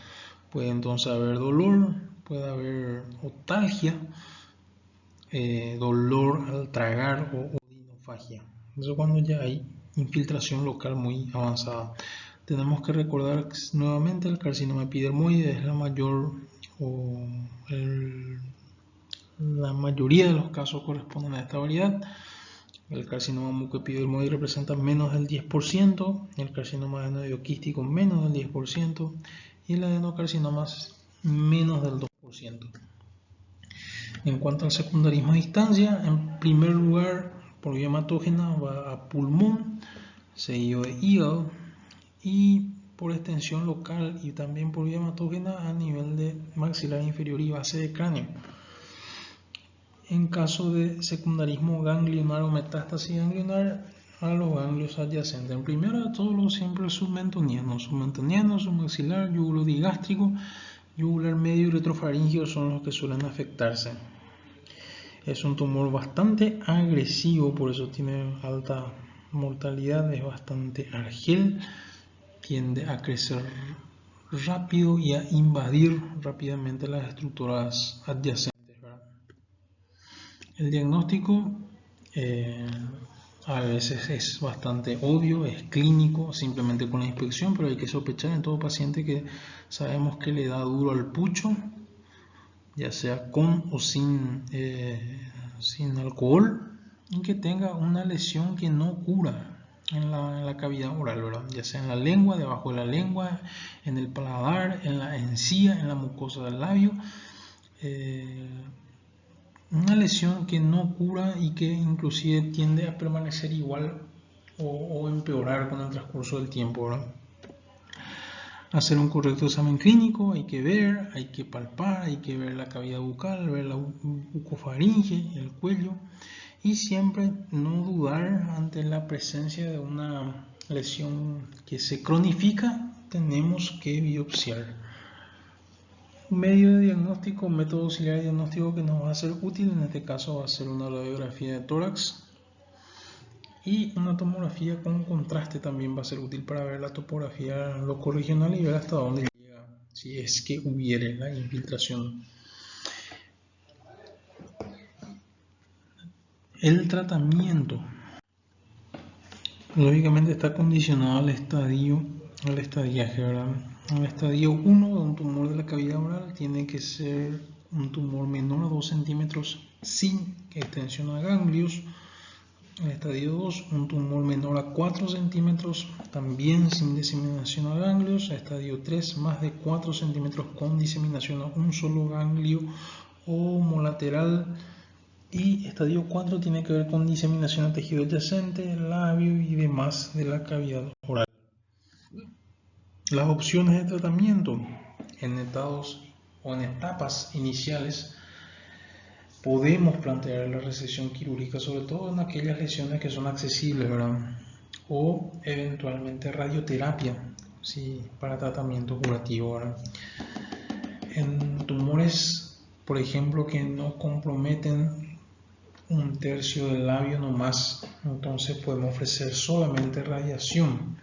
puede entonces haber dolor, puede haber otalgia, dolor al tragar o odinofagia. Eso cuando ya hay infiltración local muy avanzada. Tenemos que recordar nuevamente el carcinoma epidermoide es la mayoría de los casos corresponden a esta variedad. El carcinoma mucoepidermoide representa menos del 10%, el carcinoma adenoidoquístico menos del 10% y el adenocarcinoma menos del 2%. En cuanto al secundarismo a distancia, en primer lugar, por vía hematógena va a pulmón, seguido de hígado y por extensión local y también por vía hematógena a nivel de maxilar inferior y base de cráneo. En caso de secundarismo ganglionar o metástasis ganglionar, a los ganglios adyacentes. En primero de todo, siempre el submentoniano, submaxilar, yúgulo digástrico, yugular medio y retrofaríngeo son los que suelen afectarse. Es un tumor bastante agresivo, por eso tiene alta mortalidad, es bastante argel, tiende a crecer rápido y a invadir rápidamente las estructuras adyacentes. El diagnóstico a veces es bastante obvio, es clínico, simplemente con la inspección, pero hay que sospechar en todo paciente que sabemos que le da duro al pucho, ya sea con o sin alcohol, y que tenga una lesión que no cura en la cavidad oral, ¿verdad? Ya sea en la lengua, debajo de la lengua, en el paladar, en la encía, en la mucosa del labio. Una lesión que no cura y que inclusive tiende a permanecer igual o empeorar con el transcurso del tiempo, ¿verdad? Hacer un correcto examen clínico, hay que ver, hay que palpar, hay que ver la cavidad bucal, ver la bucofaringe, el cuello, y siempre no dudar ante la presencia de una lesión que se cronifica, tenemos que biopsiar. Un medio de diagnóstico, un método auxiliar de diagnóstico que nos va a ser útil, en este caso va a ser una radiografía de tórax y una tomografía con contraste también va a ser útil para ver la topografía locorregional y ver hasta dónde llega, si es que hubiere la infiltración. El tratamiento lógicamente está condicionado al estadiaje, ¿verdad? El estadio 1 de un tumor de la cavidad oral tiene que ser un tumor menor a 2 centímetros sin extensión a ganglios. El estadio 2, un tumor menor a 4 centímetros, también sin diseminación a ganglios. Estadio 3, más de 4 centímetros con diseminación a un solo ganglio o homolateral. Y estadio 4 tiene que ver con diseminación a tejido adyacente, labio y demás de la cavidad oral. Las opciones de tratamiento en etapas iniciales podemos plantear la resección quirúrgica, sobre todo en aquellas lesiones que son accesibles, ¿verdad? O eventualmente radioterapia, sí, para tratamiento curativo, ¿verdad? En tumores, por ejemplo, que no comprometen un tercio del labio nomás, entonces podemos ofrecer solamente radiación.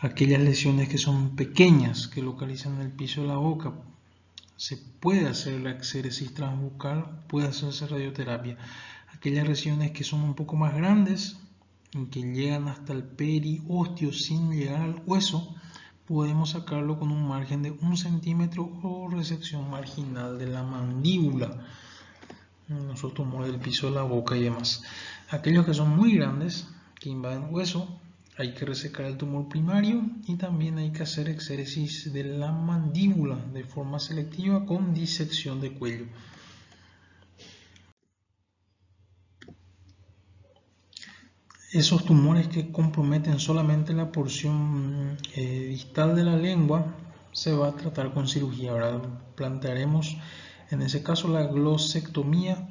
Aquellas lesiones que son pequeñas, que localizan el piso de la boca, se puede hacer la exéresis transbucal, puede hacerse radioterapia. Aquellas lesiones que son un poco más grandes y que llegan hasta el periósteo sin llegar al hueso, podemos sacarlo con un margen de 1 centímetro o resección marginal de la mandíbula, los tumores del piso de la boca y demás. Aquellos que son muy grandes, que invaden hueso, hay que resecar el tumor primario y también hay que hacer exéresis de la mandíbula de forma selectiva con disección de cuello. Esos tumores que comprometen solamente la porción distal de la lengua se va a tratar con cirugía. Ahora plantearemos En ese caso, la glosectomía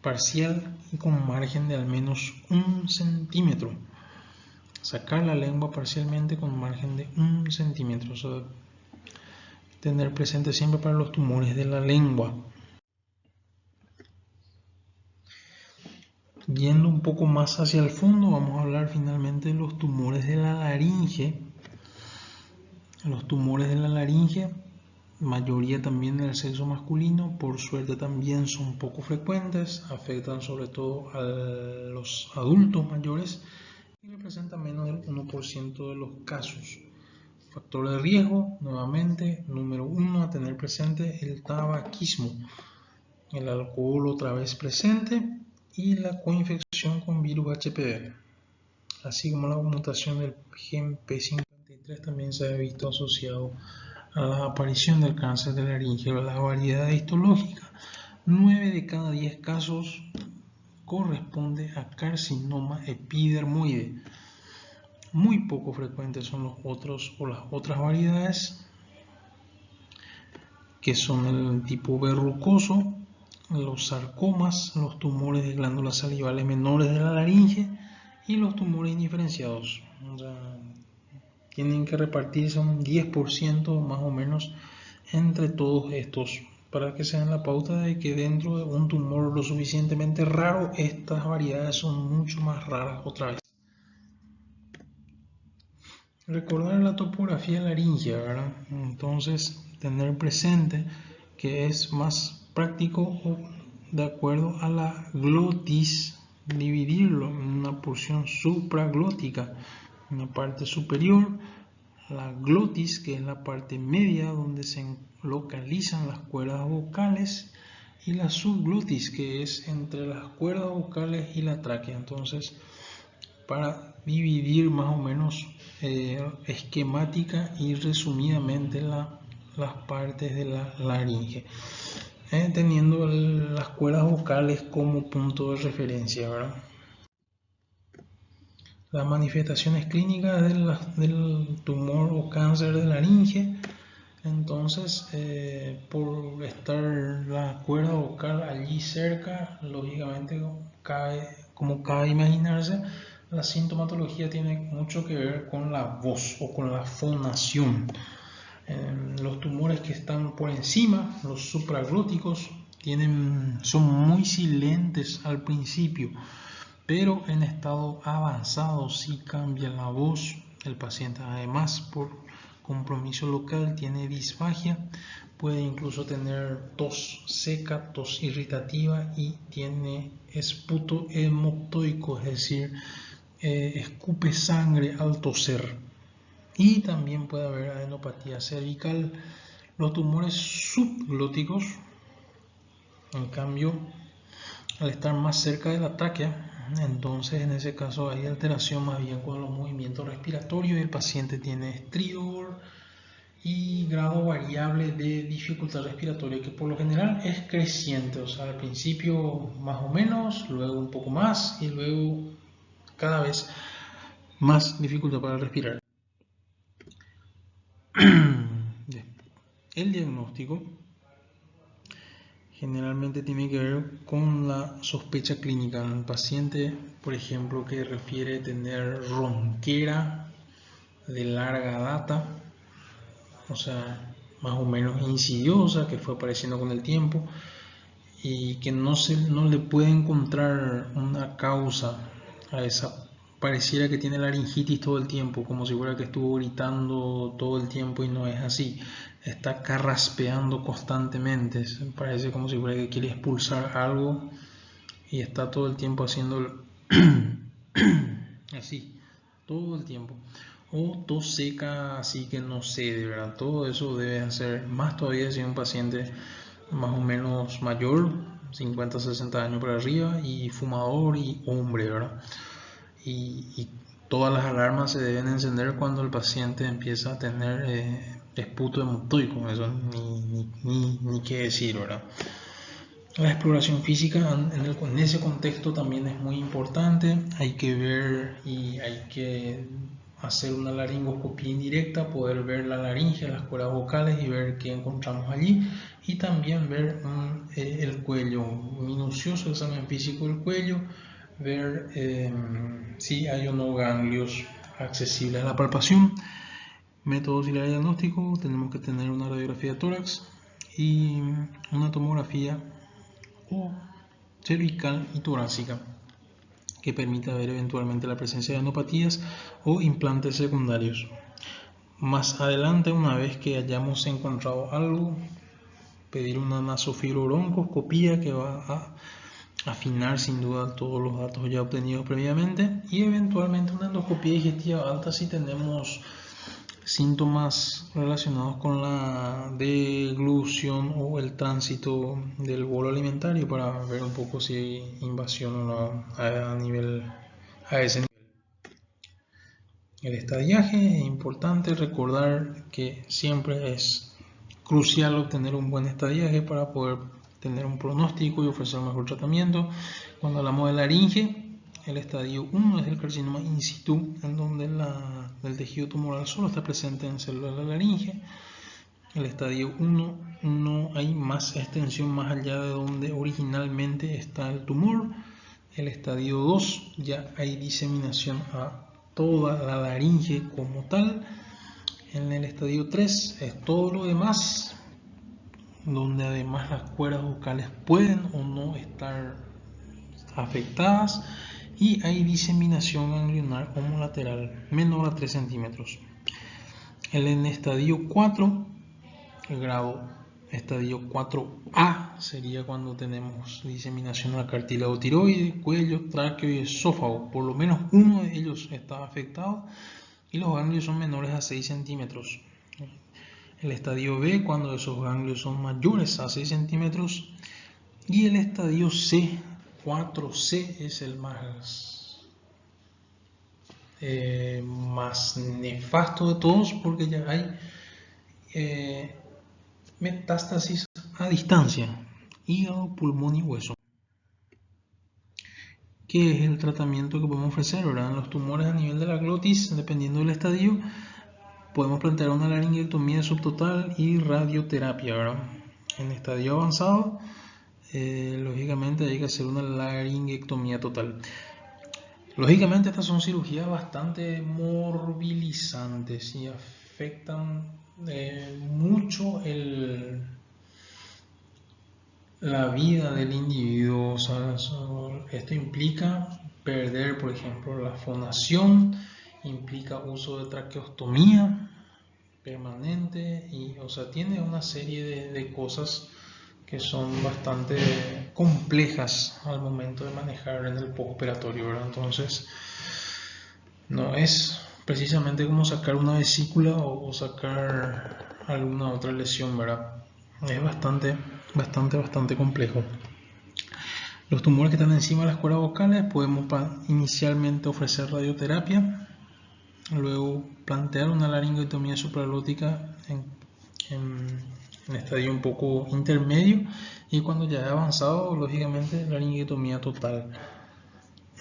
parcial y con margen de al menos 1 centímetro. Sacar la lengua parcialmente con margen de 1 centímetro. O sea, tener presente siempre para los tumores de la lengua. Yendo un poco más hacia el fondo, vamos a hablar finalmente de los tumores de la laringe. Los tumores de la laringe, mayoría también del sexo masculino, por suerte también son poco frecuentes, afectan sobre todo a los adultos mayores y representan menos del 1% de los casos. Factor de riesgo, nuevamente, número 1 a tener presente el tabaquismo, el alcohol otra vez presente y la coinfección con virus HPV, así como la mutación del gen P53 también se ha visto asociado a la aparición del cáncer de laringe. La variedad histológica, 9 de cada 10 casos corresponde a carcinoma epidermoide. Muy poco frecuentes son los otros o las otras variedades, que son el tipo verrucoso, los sarcomas, los tumores de glándulas salivales menores de la laringe y los tumores indiferenciados. O sea, tienen que repartirse un 10% más o menos entre todos estos para que se den la pauta de que dentro de un tumor lo suficientemente raro, estas variedades son mucho más raras otra vez. Recordar la topografía laringea, ¿verdad? Entonces, tener presente que es más práctico de acuerdo a la glotis dividirlo en una porción supraglótica, una parte superior, la glotis, que es la parte media donde se localizan las cuerdas vocales, y la subglotis, que es entre las cuerdas vocales y la tráquea. Entonces, para dividir más o menos esquemática y resumidamente las partes de la laringe, teniendo las cuerdas vocales como punto de referencia, ¿verdad? Las manifestaciones clínicas del tumor o cáncer de laringe, entonces por estar la cuerda vocal allí cerca, lógicamente como cabe imaginarse, la sintomatología tiene mucho que ver con la voz o con la fonación. Los tumores que están por encima, los supraglóticos, son muy silentes al principio, pero en estado avanzado sí cambia la voz. El paciente, además, por compromiso local, tiene disfagia, puede incluso tener tos seca, tos irritativa y tiene esputo hemoptoico, es decir, escupe sangre al toser. Y también puede haber adenopatía cervical. Los tumores subglóticos, en cambio, al estar más cerca de la tráquea, entonces en ese caso hay alteración más bien con los movimientos respiratorios y el paciente tiene estridor y grado variable de dificultad respiratoria, que por lo general es creciente, o sea, al principio más o menos, luego un poco más y luego cada vez más dificultad para respirar. El diagnóstico generalmente tiene que ver con la sospecha clínica. El paciente, por ejemplo, que refiere tener ronquera de larga data, o sea, más o menos insidiosa, que fue apareciendo con el tiempo y que no le puede encontrar una causa a esa. Pareciera que tiene laringitis todo el tiempo, como si fuera que estuvo gritando todo el tiempo, y no es así. Está carraspeando constantemente, parece como si fuera que quiere expulsar algo y está todo el tiempo haciendo así, todo el tiempo. O tos seca, así que no cede, ¿verdad? Todo eso debe hacer, más todavía si es un paciente más o menos mayor, 50, 60 años para arriba, y fumador y hombre, ¿verdad? Y todas las alarmas se deben encender cuando el paciente empieza a tener esputo hemoptoico. Eso ni qué decir, ¿verdad? La exploración física en ese contexto también es muy importante. Hay que ver y hay que hacer una laringoscopía indirecta, poder ver la laringe, las cuerdas vocales y ver qué encontramos allí, y también ver el cuello, un minucioso examen físico del cuello, ver si hay o no ganglios accesibles a la palpación. Método auxiliar de diagnóstico: tenemos que tener una radiografía de tórax y una tomografía o cervical y torácica que permita ver eventualmente la presencia de adenopatías o implantes secundarios. Más adelante, una vez que hayamos encontrado algo, pedir una nasofibrobroncoscopía que va a afinar sin duda todos los datos ya obtenidos previamente, y eventualmente una endoscopía digestiva alta si tenemos síntomas relacionados con la deglución o el tránsito del bolo alimentario, para ver un poco si hay invasión o no a ese nivel. El estadiaje: es importante recordar que siempre es crucial obtener un buen estadiaje para poder tener un pronóstico y ofrecer un mejor tratamiento. Cuando hablamos de laringe, el estadio 1 es el carcinoma in situ, en donde el tejido tumoral solo está presente en células de la laringe. El estadio 1 no hay más extensión más allá de donde originalmente está el tumor. El estadio 2 ya hay diseminación a toda la laringe como tal. En el estadio 3 es todo lo demás, donde además las cuerdas vocales pueden o no estar afectadas, y hay diseminación ganglionar homolateral menor a 3 centímetros. En el estadio 4, el grado estadio 4A, sería cuando tenemos diseminación al cartílago tiroide, cuello, tráqueo y esófago. Por lo menos uno de ellos está afectado y los ganglios son menores a 6 centímetros. El estadio B, cuando esos ganglios son mayores a 6 centímetros. Y el estadio C, 4C, es el más nefasto de todos, porque ya hay metástasis a distancia, hígado, pulmón y hueso. ¿Qué es el tratamiento que podemos ofrecer? ¿Verdad? En los tumores a nivel de la glotis, dependiendo del estadio, podemos plantear una laringotomía subtotal y radioterapia, ¿verdad? En estadio avanzado, lógicamente hay que hacer una laringectomía total. Lógicamente estas son cirugías bastante morbilizantes y afectan mucho la vida del individuo. O sea, esto implica perder, por ejemplo, la fonación, implica uso de traqueostomía permanente, y, o sea, tiene una serie de cosas que son bastante complejas al momento de manejar en el postoperatorio, ¿verdad? Entonces, no es precisamente como sacar una vesícula o sacar alguna otra lesión, ¿verdad? Es bastante complejo. Los tumores que están encima de las cuerdas vocales, podemos inicialmente ofrecer radioterapia, luego plantear una laringotomía supraglótica en estadio un poco intermedio, y cuando ya he avanzado, lógicamente laringotomía total.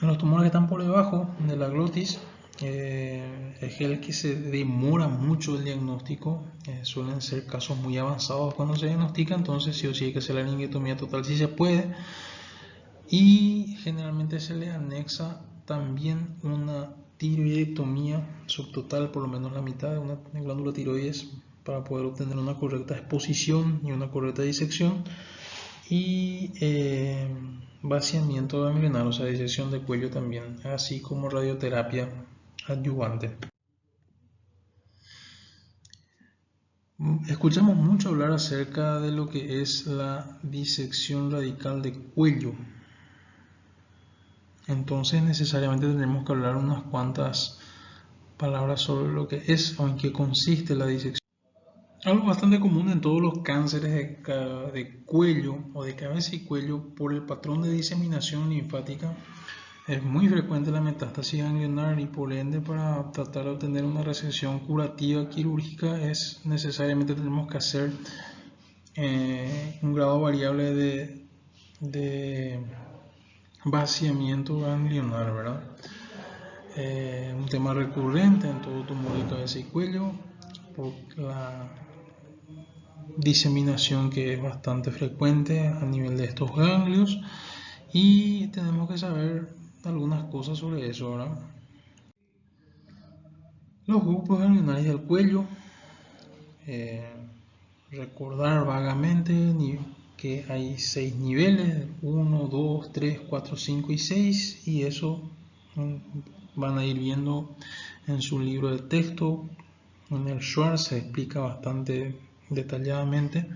En los tumores que están por debajo de la glotis, es el que se demora mucho el diagnóstico, suelen ser casos muy avanzados cuando se diagnostica, entonces sí o sí hay que hacer la laringotomía total si se puede, y generalmente se le anexa también una tiroidectomía subtotal, por lo menos la mitad de una glándula tiroides, para poder obtener una correcta exposición y una correcta disección, y vaciamiento ganglionar, o sea, disección de cuello también, así como radioterapia adyuvante. Escuchamos mucho hablar acerca de lo que es la disección radical de cuello. Entonces necesariamente tenemos que hablar unas cuantas palabras sobre lo que es o en qué consiste la disección. Algo bastante común en todos los cánceres de cuello o de cabeza y cuello, por el patrón de diseminación linfática, es muy frecuente la metástasis ganglionar, y por ende, para tratar de obtener una resección curativa quirúrgica, necesariamente tenemos que hacer un grado variable de vaciamiento ganglionar, ¿verdad? Un tema recurrente en todo tumor de cabeza y cuello, por diseminación que es bastante frecuente a nivel de estos ganglios y tenemos que saber algunas cosas sobre eso, ¿verdad? Los grupos ganglionarios del cuello, eh, recordar vagamente que hay 6 niveles, 1, 2, 3, 4, 5 y 6, y eso van a ir viendo en su libro de texto. En el Schwartz se explica bastante detalladamente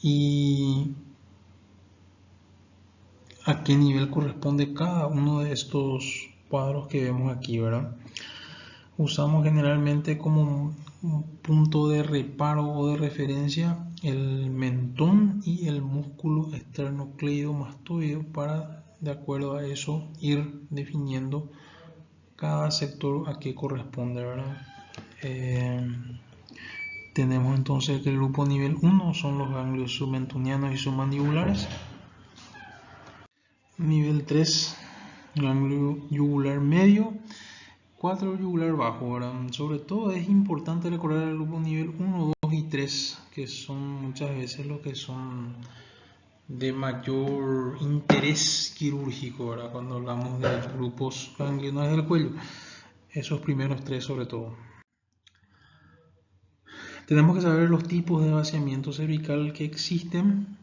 y a qué nivel corresponde cada uno de estos cuadros que vemos aquí, ¿verdad? Usamos generalmente como un punto de reparo o de referencia el mentón y el músculo esternocleidomastoideo para, de acuerdo a eso, ir definiendo cada sector a qué corresponde, ¿verdad? Tenemos entonces que el grupo nivel 1 son los ganglios submentonianos y submandibulares. Nivel 3, ganglio yugular medio. 4, yugular bajo, ¿verdad? Sobre todo es importante recordar el grupo nivel 1, 2 y 3, que son muchas veces los que son de mayor interés quirúrgico, ¿verdad? Cuando hablamos de grupos ganglionares del cuello, esos primeros 3 sobre todo. Tenemos que saber los tipos de vaciamiento cervical que existen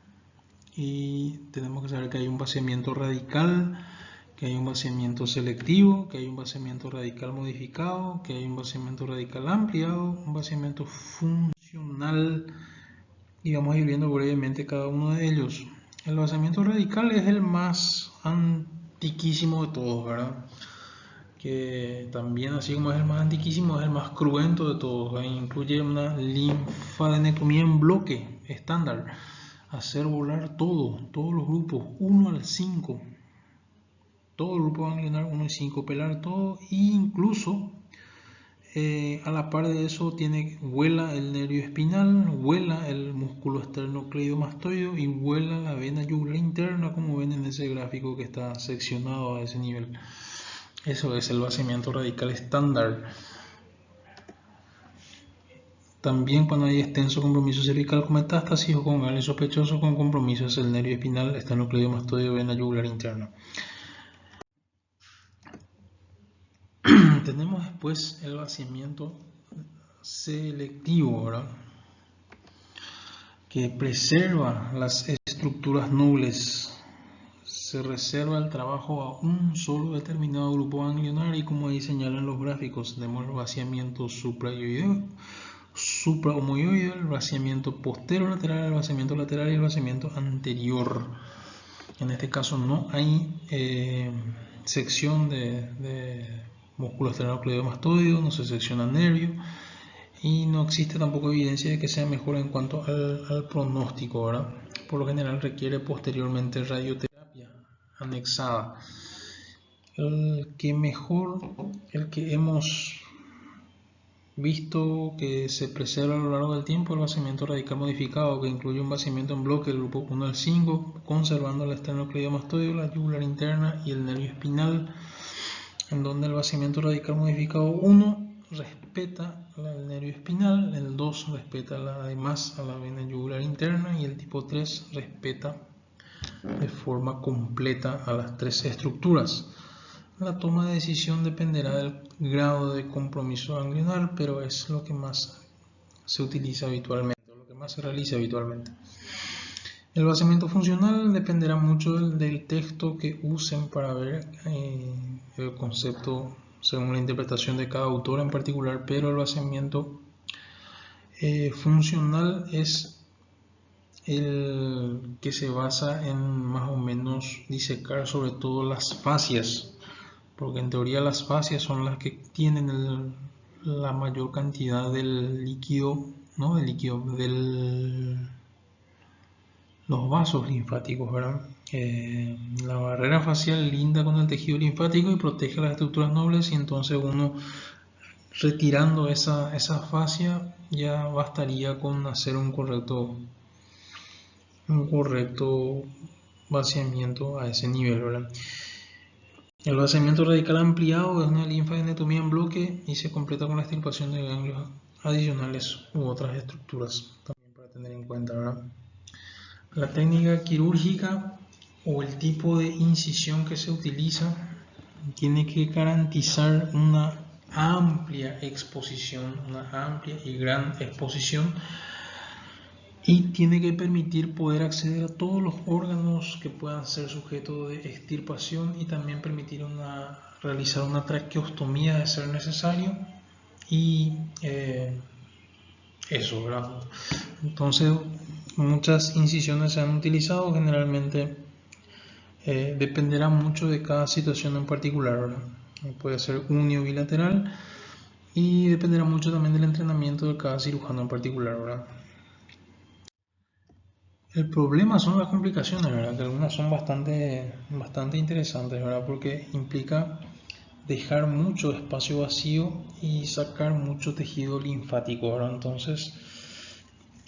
y tenemos que saber que hay un vaciamiento radical, que hay un vaciamiento selectivo, que hay un vaciamiento radical modificado, que hay un vaciamiento radical ampliado, un vaciamiento funcional, y vamos a ir viendo brevemente cada uno de ellos. El vaciamiento radical es el más antiquísimo de todos, ¿verdad? Que también, así como es el más antiquísimo, es el más cruento de todos. Incluye una linfadenectomía en bloque estándar, hacer volar todos los grupos 1 al 5, todo el grupo ganglionar 1 y 5, pelar todo, e incluso a la par de eso vuela el nervio espinal, vuela el músculo esternocleidomastoideo y vuela la vena yugular interna, como ven en ese gráfico que está seccionado a ese nivel. Eso es el vaciamiento radical estándar. También cuando hay extenso compromiso cervical con metástasis o con ganglio sospechoso con compromiso es el nervio espinal, esternocleidomastoideo, vena yugular interna. Tenemos después el vaciamiento selectivo, ¿verdad? Que preserva las estructuras nobles. Se reserva el trabajo a un solo determinado grupo ganglionar y, como ahí señalan los gráficos, tenemos el vaciamiento supraomoioideo, el vaciamiento posterolateral, el vaciamiento lateral y el vaciamiento anterior. En este caso no hay sección de músculo esternocleidomastoideo, no se secciona nervio y no existe tampoco evidencia de que sea mejor en cuanto al pronóstico, ¿verdad? Por lo general requiere posteriormente radioterapia anexada. El que hemos visto que se preserva a lo largo del tiempo, el vaciamiento radical modificado, que incluye un vaciamiento en bloque del grupo 1 al 5, conservando el esternocleidomastoideo, la yugular interna y el nervio espinal, en donde el vaciamiento radical modificado 1 respeta el nervio espinal, el 2 respeta además a la vena yugular interna y el tipo 3 respeta de forma completa a las 3 estructuras. La toma de decisión dependerá del grado de compromiso ganglionar, pero es lo que más se utiliza habitualmente, lo que más se realiza habitualmente. El vaciamiento funcional dependerá mucho del texto que usen para ver el concepto según la interpretación de cada autor en particular, pero el vaciamiento funcional es el que se basa en más o menos disecar sobre todo las fascias, porque en teoría las fascias son las que tienen la mayor cantidad del líquido, ¿no? Los vasos linfáticos, ¿verdad? La barrera facial linda con el tejido linfático y protege las estructuras nobles, y entonces uno retirando esa fascia ya bastaría con hacer un correcto vaciamiento a ese nivel, ¿verdad? El vaciamiento radical ampliado es una linfadenectomía en bloque y se completa con la extirpación de ganglios adicionales u otras estructuras también para tener en cuenta, ¿verdad? La técnica quirúrgica o el tipo de incisión que se utiliza tiene que garantizar una amplia exposición, una amplia y gran exposición, y tiene que permitir poder acceder a todos los órganos que puedan ser sujeto de extirpación, y también permitir realizar una traqueostomía de ser necesario, y eso, ¿verdad? Entonces, muchas incisiones se han utilizado, generalmente dependerá mucho de cada situación en particular, ¿verdad? Puede ser unio bilateral, y dependerá mucho también del entrenamiento de cada cirujano en particular, ¿verdad? El problema son las complicaciones, ¿verdad? Que algunas son bastante interesantes, ¿verdad? Porque implica dejar mucho espacio vacío y sacar mucho tejido linfático, ¿verdad? Entonces,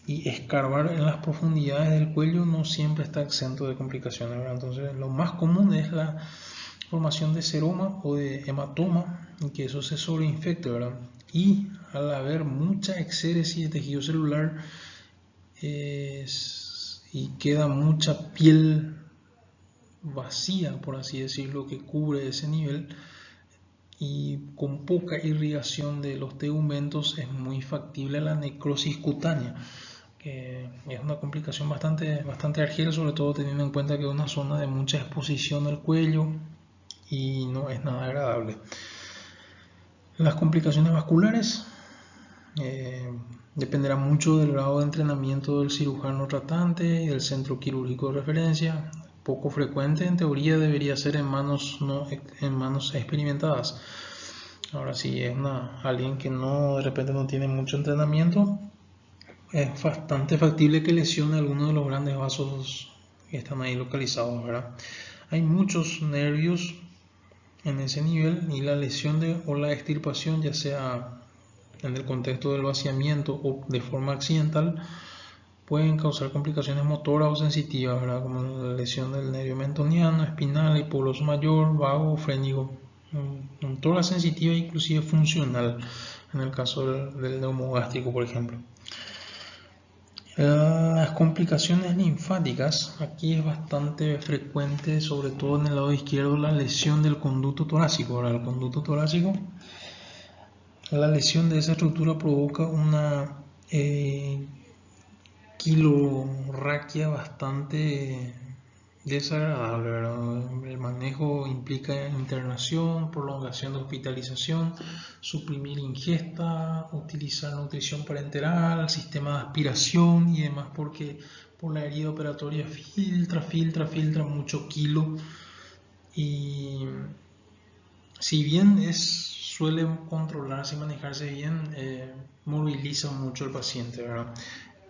y escarbar en las profundidades del cuello no siempre está exento de complicaciones, ¿verdad? Entonces, lo más común es la formación de seroma o de hematoma, y que eso se sobreinfecte, ¿verdad? Y al haber mucha exéresis de tejido celular, y queda mucha piel vacía, por así decirlo, que cubre ese nivel, y con poca irrigación de los tegumentos es muy factible la necrosis cutánea, que es una complicación bastante argiel, sobre todo teniendo en cuenta que es una zona de mucha exposición al cuello y no es nada agradable. Las complicaciones vasculares dependerá mucho del grado de entrenamiento del cirujano tratante y del centro quirúrgico de referencia. Poco frecuente, en teoría, debería ser en manos experimentadas. Ahora, si es alguien que de repente no tiene mucho entrenamiento, es bastante factible que lesione alguno de los grandes vasos que están ahí localizados, ¿verdad? Hay muchos nervios en ese nivel, y la lesión o la extirpación, ya sea en el contexto del vaciamiento o de forma accidental, pueden causar complicaciones motoras o sensitivas, ¿verdad? Como la lesión del nervio mentoniano, espinal, hipoglóso mayor, vago o frénico, motora sensitiva, inclusive funcional, en el caso del neumogástrico, por ejemplo. Las complicaciones linfáticas, aquí es bastante frecuente, sobre todo en el lado izquierdo, la lesión del conducto torácico. Ahora, el conducto torácico, la lesión de esa estructura provoca una quilorraquia bastante desagradable, ¿verdad? El manejo implica internación, prolongación de hospitalización, suprimir ingesta, utilizar nutrición parenteral, sistema de aspiración y demás, porque por la herida operatoria filtra mucho quilo, y si bien suele controlarse y manejarse bien, moviliza mucho al paciente, ¿verdad?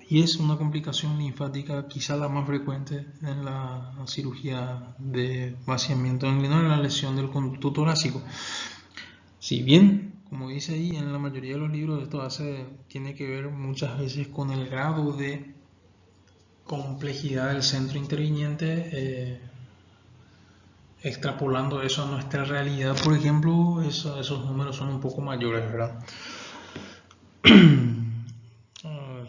Y es una complicación linfática quizá la más frecuente en la cirugía de vaciamiento ganglionar, la lesión del conducto torácico. Si bien, como dice ahí, en la mayoría de los libros esto tiene que ver muchas veces con el grado de complejidad del centro interviniente, extrapolando eso a nuestra realidad, por ejemplo, esos números son un poco mayores, ¿verdad?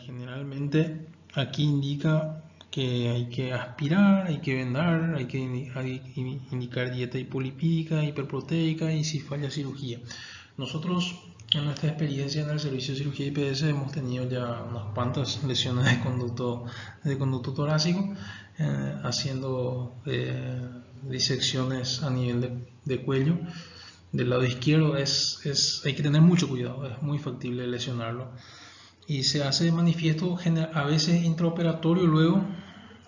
Generalmente aquí indica que hay que aspirar, hay que vendar, hay que indicar dieta hipolipídica, hiperproteica, y si falla cirugía. Nosotros, en nuestra experiencia en el servicio de cirugía IPS, hemos tenido ya unas cuantas lesiones de conducto torácico, haciendo disecciones a nivel de cuello. Del lado izquierdo hay que tener mucho cuidado, es muy factible lesionarlo, y se hace de manifiesto a veces intraoperatorio luego,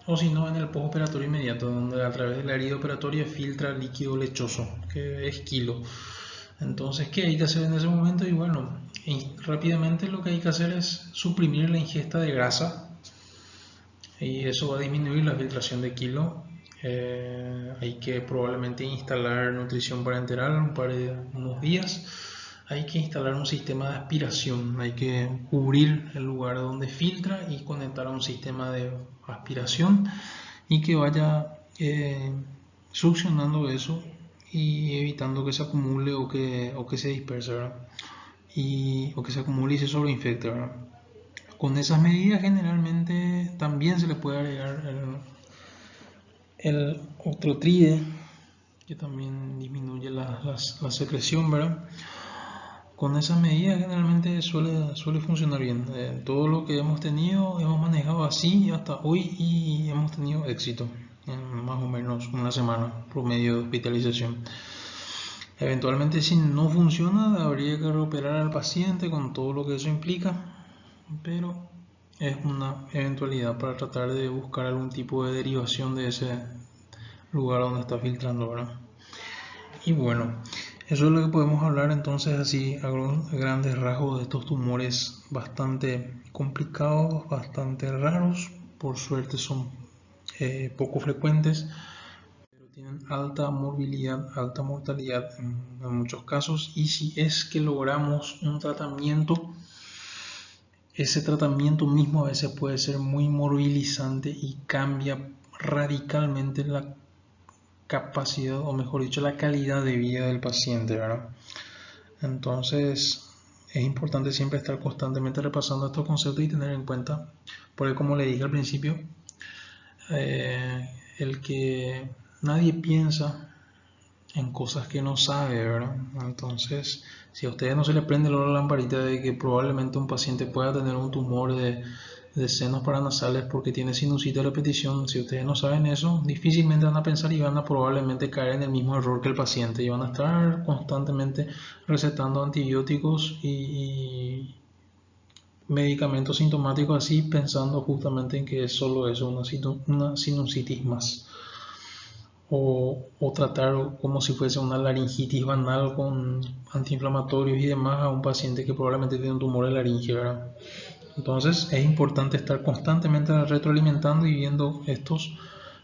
o si no en el postoperatorio inmediato, donde a través de la herida operatoria filtra líquido lechoso, que es quilo. Entonces, ¿qué hay que hacer en ese momento? Y bueno, rápidamente lo que hay que hacer es suprimir la ingesta de grasa, y eso va a disminuir la filtración de quilo. Hay que probablemente instalar nutrición parenteral unos días. Hay que instalar un sistema de aspiración, hay que cubrir el lugar donde filtra y conectar a un sistema de aspiración, y que vaya succionando eso y evitando que se acumule o que se disperse, ¿verdad? o que se acumule y se sobreinfecte, ¿verdad? Con esas medidas generalmente también se le puede agregar el oclotride, que también disminuye la secreción, ¿verdad? Con esas medidas generalmente suele funcionar bien. Todo lo que hemos tenido, hemos manejado así hasta hoy y hemos tenido éxito en más o menos una semana promedio de hospitalización. Eventualmente, si no funciona, habría que reoperar al paciente con todo lo que eso implica, pero es una eventualidad para tratar de buscar algún tipo de derivación de ese lugar donde está filtrando, ¿verdad? Y bueno, eso es lo que podemos hablar entonces así a grandes rasgos de estos tumores bastante complicados, bastante raros. Por suerte son poco frecuentes, pero tienen alta morbilidad, alta mortalidad en muchos casos. Y si es que logramos un tratamiento, ese tratamiento mismo a veces puede ser muy morbilizante y cambia radicalmente la capacidad, o mejor dicho, la calidad de vida del paciente, ¿verdad? Entonces, es importante siempre estar constantemente repasando estos conceptos y tener en cuenta, porque como le dije al principio, el que nadie piensa en cosas que no sabe, ¿verdad? Entonces, si a ustedes no se les prende la lamparita de que probablemente un paciente pueda tener un tumor de senos paranasales porque tiene sinusitis a repetición, si ustedes no saben eso, difícilmente van a pensar y van a probablemente caer en el mismo error que el paciente y van a estar constantemente recetando antibióticos y medicamentos sintomáticos así pensando justamente en que es solo eso, una sinusitis más. O tratar como si fuese una laringitis banal con antiinflamatorios y demás a un paciente que probablemente tiene un tumor de laringe, ¿verdad? Entonces es importante estar constantemente retroalimentando y viendo estos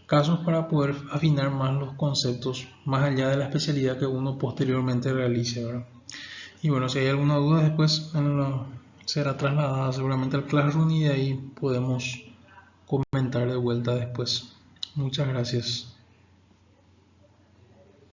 casos para poder afinar más los conceptos más allá de la especialidad que uno posteriormente realice, ¿verdad? Y bueno, si hay alguna duda después será trasladada seguramente al Classroom y de ahí podemos comentar de vuelta después. Muchas gracias.